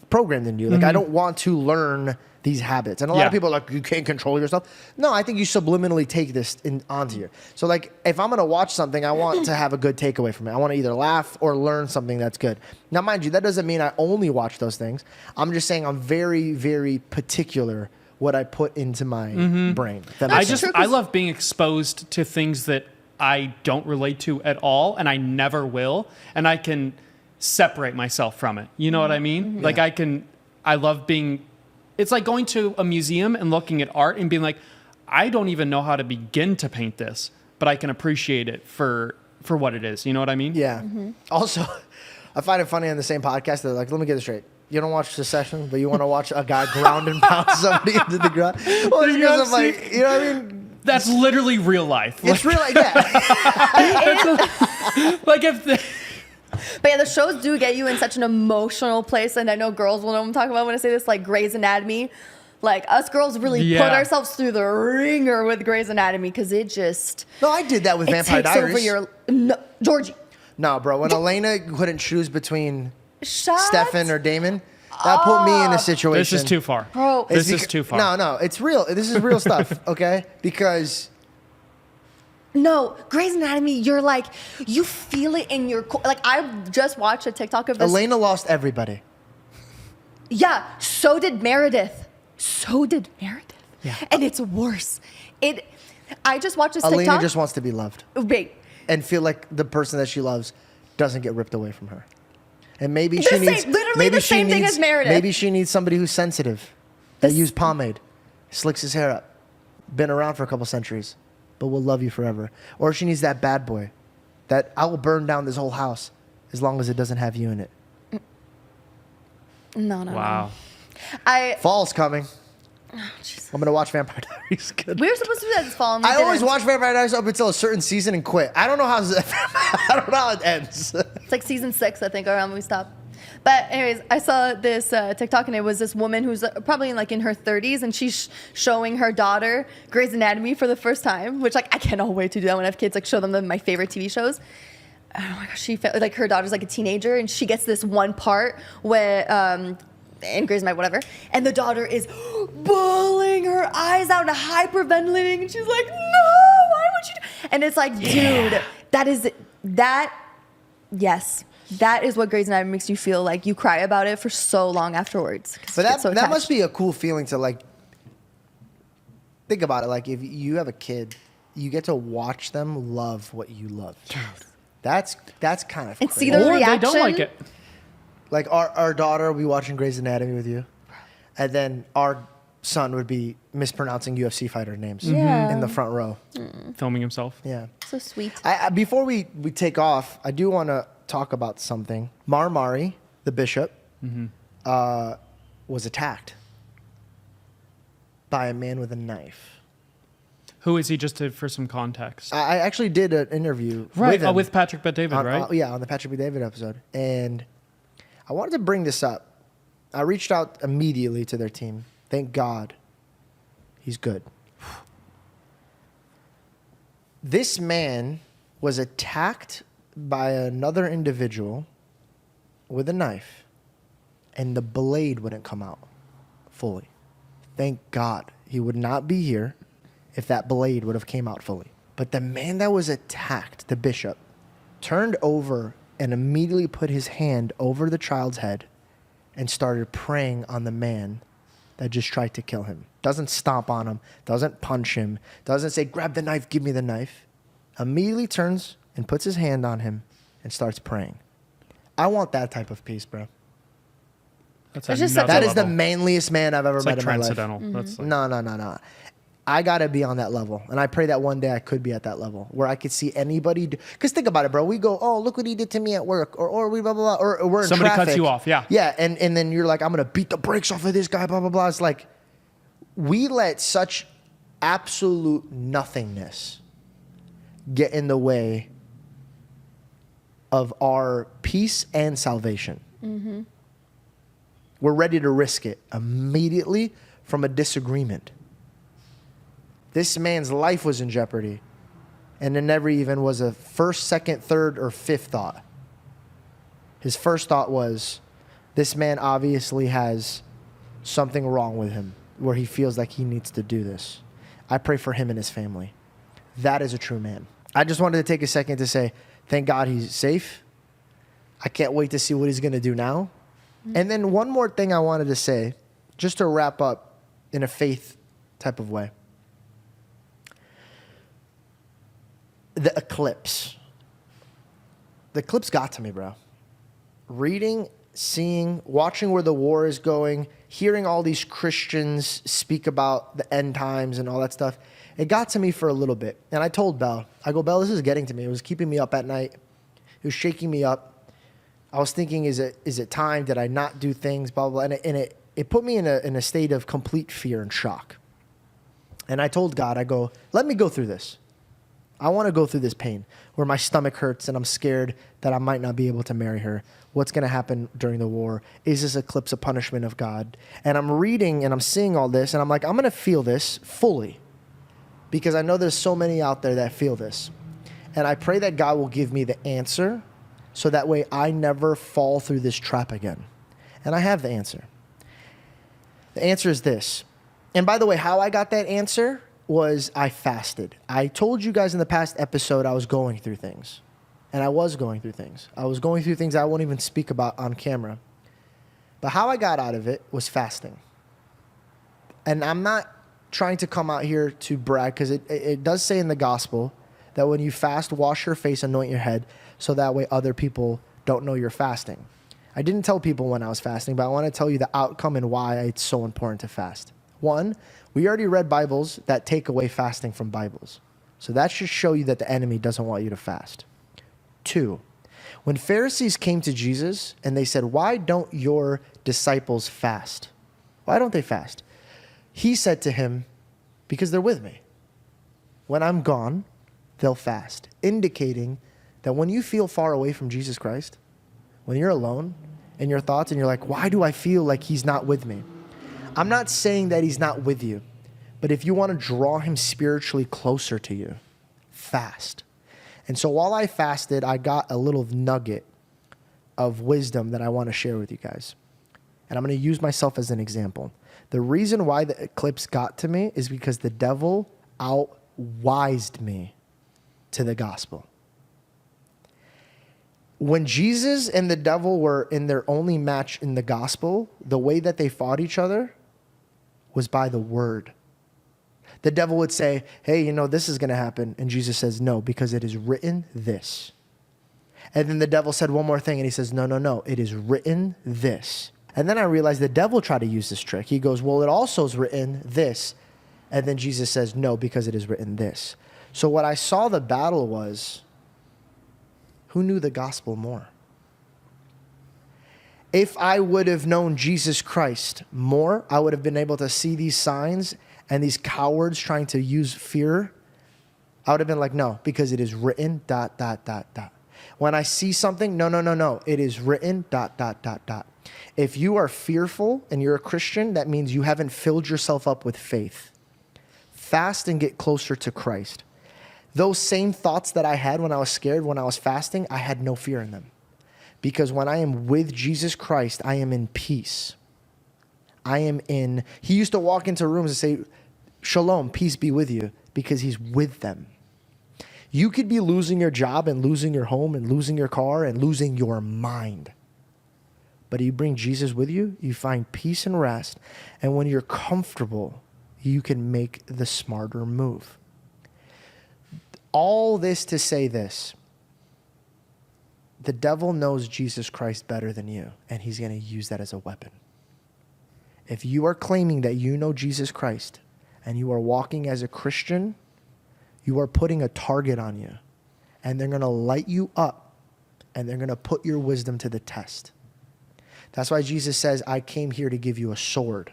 Speaker 1: programmed in you. Like I don't want to learn these habits. And a lot of people are like, you can't control yourself. No, I think you subliminally take this onto you. So like, if I'm going to watch something, I want to have a good takeaway from it. I want to either laugh or learn something that's good. Now, mind you, that doesn't mean I only watch those things. I'm just saying I'm very, very particular what I put into my brain. That makes sense.
Speaker 2: I love being exposed to things that I don't relate to at all, and I never will, and I can separate myself from it. You know what I mean? Like I love being. It's like going to a museum and looking at art and being like, I don't even know how to begin to paint this, but I can appreciate it for what it is. You know what I mean?
Speaker 1: Yeah. Also, I find it funny on the same podcast that like, let me get this straight. You don't watch Succession, but you want to watch a guy ground and pound somebody into the ground. Well, it's because of like, you know what I mean?
Speaker 2: That's literally real life.
Speaker 1: It's real, yeah.
Speaker 2: Like if
Speaker 5: But yeah, the shows do get you in such an emotional place, and I know girls will know what I'm talking about when I say this, like Grey's Anatomy. Like us girls really put ourselves through the ringer with Grey's Anatomy because it just
Speaker 1: No, I did that with Vampire
Speaker 5: takes
Speaker 1: Diaries.
Speaker 5: over your no, Georgie.
Speaker 1: No, bro. When Elena couldn't choose between
Speaker 5: Shut
Speaker 1: Stefan or Damon, that put me in a situation.
Speaker 2: this is too far.
Speaker 5: Bro.
Speaker 2: This is too far.
Speaker 1: No, it's real. This is real stuff, okay? Because
Speaker 5: No, Grey's Anatomy, you're like, you feel it in your core. Like, I just watched a TikTok of this.
Speaker 1: Elena lost everybody.
Speaker 5: Yeah, so did Meredith.
Speaker 1: Yeah.
Speaker 5: And it's worse. I just watched this
Speaker 1: Elena
Speaker 5: TikTok.
Speaker 1: just wants to be loved
Speaker 5: Wait.
Speaker 1: and feel like the person that she loves doesn't get ripped away from her. And maybe
Speaker 5: The
Speaker 1: she
Speaker 5: same-
Speaker 1: needs
Speaker 5: literally
Speaker 1: maybe
Speaker 5: the
Speaker 1: she
Speaker 5: same thing
Speaker 1: needs-
Speaker 5: as Meredith.
Speaker 1: Maybe she needs somebody who's sensitive, that use pomade, slicks his hair up, been around for a couple centuries. but we'll love you forever. Or she needs that bad boy that I will burn down this whole house as long as it doesn't have you in it.
Speaker 5: No.
Speaker 2: Wow.
Speaker 1: Fall's coming. I'm gonna watch Vampire Diaries. Good.
Speaker 5: We were supposed to do that this fall. And we
Speaker 1: I always
Speaker 5: didn't.
Speaker 1: watch Vampire Diaries up until a certain season and quit. I don't know how I don't know how it ends.
Speaker 5: It's like season 6, I think, around when we stopped. But anyways, I saw this TikTok, and it was this woman who's probably in her 30s, and she's showing her daughter Grey's Anatomy for the first time, which like I cannot wait to do that when I have kids. Like show them my favorite TV shows. Oh my gosh, she felt like her daughter's like a teenager, and she gets this one part where in Grey's Anatomy, whatever, and the daughter is bawling her eyes out and hyperventilating, and she's like, "No, why would you?" And it's like, dude, yes. That is what Grey's Anatomy makes you feel like. You cry about it for so long afterwards.
Speaker 1: But
Speaker 5: you get so
Speaker 1: that
Speaker 5: attached.
Speaker 1: must be a cool feeling to like think about it. Like if you have a kid, you get to watch them love what you love. That's kind of
Speaker 5: And
Speaker 1: crazy.
Speaker 5: see the
Speaker 2: Or they
Speaker 5: reaction.
Speaker 2: don't like it.
Speaker 1: Like our daughter will be watching Grey's Anatomy with you, and then our son would be mispronouncing UFC fighter names
Speaker 5: Yeah.
Speaker 1: in the front row.
Speaker 2: Filming himself.
Speaker 1: Yeah.
Speaker 5: So sweet.
Speaker 1: Before we take off, I do want to talk about something. Marmari, the bishop, was attacked by a man with a knife.
Speaker 2: Who is he, just for some context?
Speaker 1: I actually did an interview
Speaker 2: Right,
Speaker 1: with him
Speaker 2: with Patrick Bet-David, right?
Speaker 1: on the Patrick B. David episode. And I wanted to bring this up. I reached out immediately to their team. Thank God he's good. This man was attacked by another individual with a knife, and the blade wouldn't come out fully. Thank God he would not be here if that blade would have came out fully. But the man that was attacked, the bishop, turned over and immediately put his hand over the child's head and started praying on the man that just tried to kill him. Doesn't stomp on him, doesn't punch him, doesn't say, grab the knife, give me the knife. Immediately turns and puts his hand on him and starts praying. I want that type of peace, bro.
Speaker 2: That's
Speaker 5: It's just such
Speaker 1: That
Speaker 2: another
Speaker 1: is the
Speaker 2: level.
Speaker 1: manliest man I've ever
Speaker 2: It's
Speaker 1: met
Speaker 2: like
Speaker 1: in my life.
Speaker 2: transcendental. That's like,
Speaker 1: No. I got to be on that level. And I pray that one day I could be at that level where I could see anybody do. Because think about it, bro. We go, oh, look what he did to me at work. Or we blah, blah, blah. Or we're in
Speaker 2: Somebody
Speaker 1: traffic.
Speaker 2: cuts you off, yeah.
Speaker 1: Yeah. And then you're like, I'm going to beat the brakes off of this guy, blah, blah, blah. It's like we let such absolute nothingness get in the way of our peace and salvation. Mm-hmm. We're ready to risk it immediately from a disagreement. This man's life was in jeopardy, and it never even was a first, second, third, or fifth thought. His first thought was, this man obviously has something wrong with him where he feels like he needs to do this. I pray for him and his family. That is a true man. I just wanted to take a second to say, thank God he's safe. I can't wait to see what he's going to do now. And then one more thing I wanted to say, just to wrap up in a faith type of way. The eclipse. The eclipse got to me, bro. Reading, seeing, watching where the war is going, hearing all these Christians speak about the end times and all that stuff, it got to me for a little bit. And I told Belle, I go, Belle, this is getting to me. It was keeping me up at night. It was shaking me up. I was thinking, is it time? Did I not do things? Blah, blah, blah. And it put me in a state of complete fear and shock. And I told God, I go, let me go through this. I want to go through this pain where my stomach hurts and I'm scared that I might not be able to marry her. What's going to happen during the war? Is this eclipse a punishment of God? And I'm reading and I'm seeing all this and I'm like, I'm going to feel this fully because I know there's so many out there that feel this. And I pray that God will give me the answer so that way I never fall through this trap again. And I have the answer. The answer is this. And by the way, how I got that answer was I fasted. I told you guys in the past episode I was going through things. And I was going through things. I was going through things I won't even speak about on camera. But how I got out of it was fasting. And I'm not trying to come out here to brag because it does say in the gospel that when you fast, wash your face, anoint your head, so that way other people don't know you're fasting. I didn't tell people when I was fasting, but I want to tell you the outcome and why it's so important to fast. One, we already read Bibles that take away fasting from Bibles. So that should show you that the enemy doesn't want you to fast. 2, when Pharisees came to Jesus and they said, why don't your disciples fast? Why don't they fast? He said to him, because they're with me. When I'm gone, they'll fast, indicating that when you feel far away from Jesus Christ, when you're alone in your thoughts and you're like, why do I feel like he's not with me? I'm not saying that he's not with you, but if you want to draw him spiritually closer to you, fast. And so while I fasted, I got a little nugget of wisdom that I want to share with you guys. And I'm going to use myself as an example. The reason why the eclipse got to me is because the devil outwised me to the gospel. When Jesus and the devil were in their only match in the gospel, the way that they fought each other was by the word. The devil would say, hey, you know, this is going to happen. And Jesus says, no, because it is written this. And then the devil said one more thing and he says, no, it is written this. And then I realized the devil tried to use this trick. He goes, well, it also is written this. And then Jesus says, no, because it is written this. So what I saw the battle was, who knew the gospel more? If I would have known Jesus Christ more, I would have been able to see these signs and these cowards trying to use fear. I would have been like, no, because it is written, ... When I see something, no, it is written, ... If you are fearful and you're a Christian, that means you haven't filled yourself up with faith. Fast and get closer to Christ. Those same thoughts that I had when I was scared, when I was fasting, I had no fear in them. Because when I am with Jesus Christ, I am in peace. He used to walk into rooms and say, shalom, peace be with you, because he's with them. You could be losing your job and losing your home and losing your car and losing your mind. But you bring Jesus with you, you find peace and rest. And when you're comfortable, you can make the smarter move. All this to say this. The devil knows Jesus Christ better than you, and he's going to use that as a weapon. If you are claiming that you know Jesus Christ and you are walking as a Christian, you are putting a target on you, and they're going to light you up, and they're going to put your wisdom to the test. That's why Jesus says, I came here to give you a sword.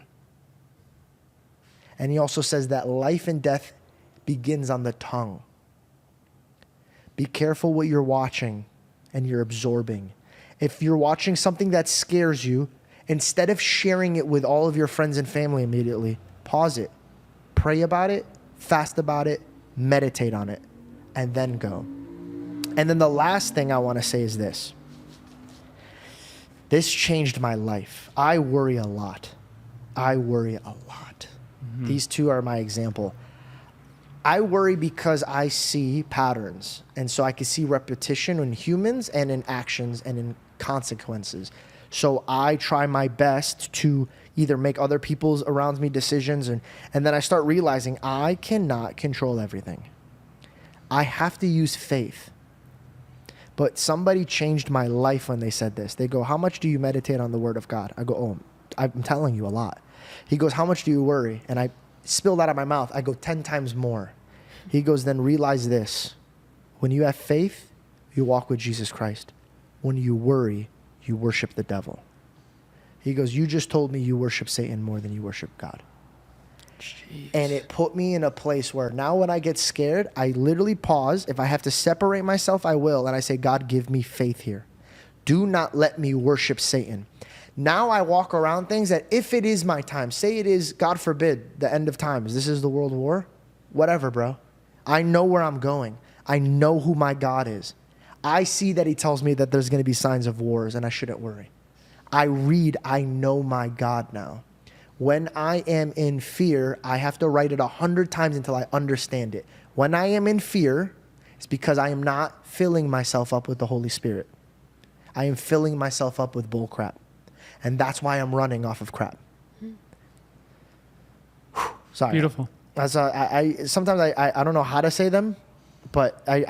Speaker 1: And he also says that life and death begins on the tongue. Be careful what you're watching and you're absorbing. If you're watching something that scares you, instead of sharing it with all of your friends and family immediately, pause it, pray about it, fast about it, meditate on it, and then go. And then the last thing I want to say is this. This changed my life. I worry a lot. Mm-hmm. These two are my example. I worry because I see patterns. And so I can see repetition in humans and in actions and in consequences. So I try my best to either make other people's around me decisions. And then I start realizing I cannot control everything. I have to use faith. But somebody changed my life when they said this. They go, how much do you meditate on the word of God? I go, oh, I'm telling you a lot. He goes, how much do you worry? And I spilled out of my mouth. I go 10 times more. He goes, then realize this. When you have faith, you walk with Jesus Christ. When you worry, you worship the devil. He goes, you just told me you worship Satan more than you worship God. Jeez. And it put me in a place where now when I get scared, I literally pause. If I have to separate myself, I will. And I say, God, give me faith here. Do not let me worship Satan. Now I walk around things that if it is my time, say it is, God forbid, the end of times. This is the world war. Whatever, bro. I know where I'm going. I know who my God is. I see that he tells me that there's going to be signs of wars and I shouldn't worry. I know my God now. When I am in fear, I have to write it 100 times until I understand it. When I am in fear, it's because I am not filling myself up with the Holy Spirit. I am filling myself up with bull crap. And that's why I'm running off of crap. Sorry.
Speaker 2: Beautiful.
Speaker 1: Sometimes I don't know how to say them, but I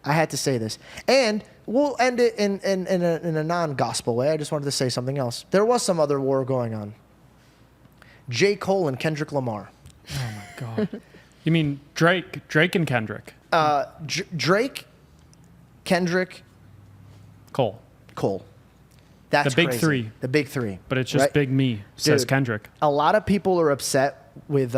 Speaker 1: had to say this. And we'll end it in a non-gospel way. I just wanted to say something else. There was some other war going on. J. Cole and Kendrick Lamar.
Speaker 2: Oh my God. You mean Drake and Kendrick.
Speaker 1: Drake, Kendrick,
Speaker 2: Cole.
Speaker 1: Cole. That's
Speaker 2: The big
Speaker 1: crazy.
Speaker 2: three.
Speaker 1: The big three.
Speaker 2: But it's just
Speaker 1: right?
Speaker 2: Big Me, says
Speaker 1: Dude,
Speaker 2: Kendrick.
Speaker 1: A lot of people are upset with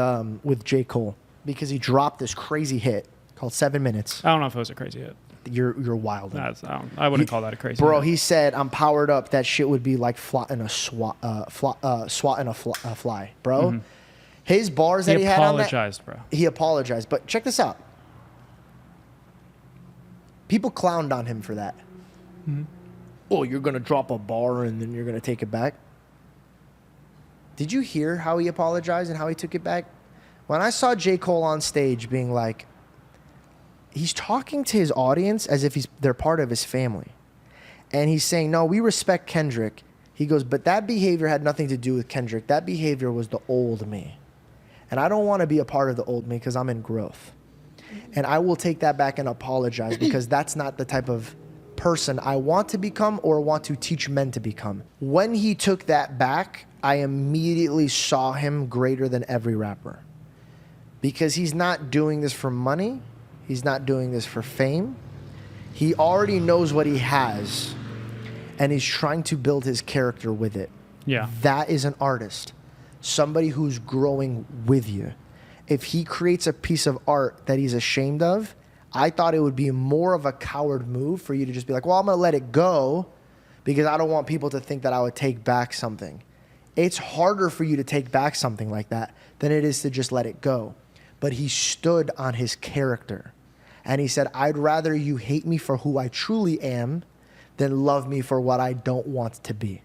Speaker 1: J. Cole because he dropped this crazy hit called 7 Minutes.
Speaker 2: I don't know if it was a crazy hit.
Speaker 1: You're wild.
Speaker 2: I wouldn't call that a crazy
Speaker 1: Bro,
Speaker 2: hit.
Speaker 1: he said, I'm powered up. That shit would be like swatting a fly. Bro, his bars that he had on that.
Speaker 2: apologized, bro.
Speaker 1: He apologized. But check this out. People clowned on him for that. Oh, you're going to drop a bar and then you're going to take it back? Did you hear how he apologized and how he took it back? When I saw J. Cole on stage being like, he's talking to his audience as if they're part of his family. And he's saying, no, we respect Kendrick. He goes, but that behavior had nothing to do with Kendrick. That behavior was the old me. And I don't want to be a part of the old me because I'm in growth. And I will take that back and apologize because that's not the type of person I want to become or want to teach men to become. When he took that back, I immediately saw him greater than every rapper. Because he's not doing this for money. He's not doing this for fame. He already knows what he has. And he's trying to build his character with it.
Speaker 2: Yeah.
Speaker 1: That is an artist. Somebody who's growing with you. If he creates a piece of art that he's ashamed of, I thought it would be more of a coward move for you to just be like, well, I'm going to let it go because I don't want people to think that I would take back something. It's harder for you to take back something like that than it is to just let it go. But he stood on his character. And he said, I'd rather you hate me for who I truly am than love me for what I don't want to be.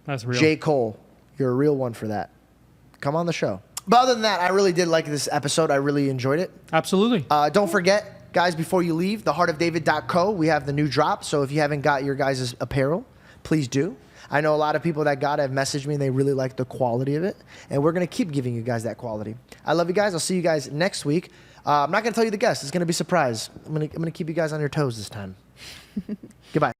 Speaker 2: That's real.
Speaker 1: J. Cole, you're a real one for that. Come on the show. But other than that, I really did like this episode. I really enjoyed it.
Speaker 2: Absolutely.
Speaker 1: Don't forget, guys, before you leave, theheartofdavid.co, we have the new drop. So if you haven't got your guys' apparel, please do. I know a lot of people that got it have messaged me and they really like the quality of it. And we're going to keep giving you guys that quality. I love you guys. I'll see you guys next week. I'm not going to tell you the guest. It's going to be a surprise. I'm going to keep you guys on your toes this time. Goodbye.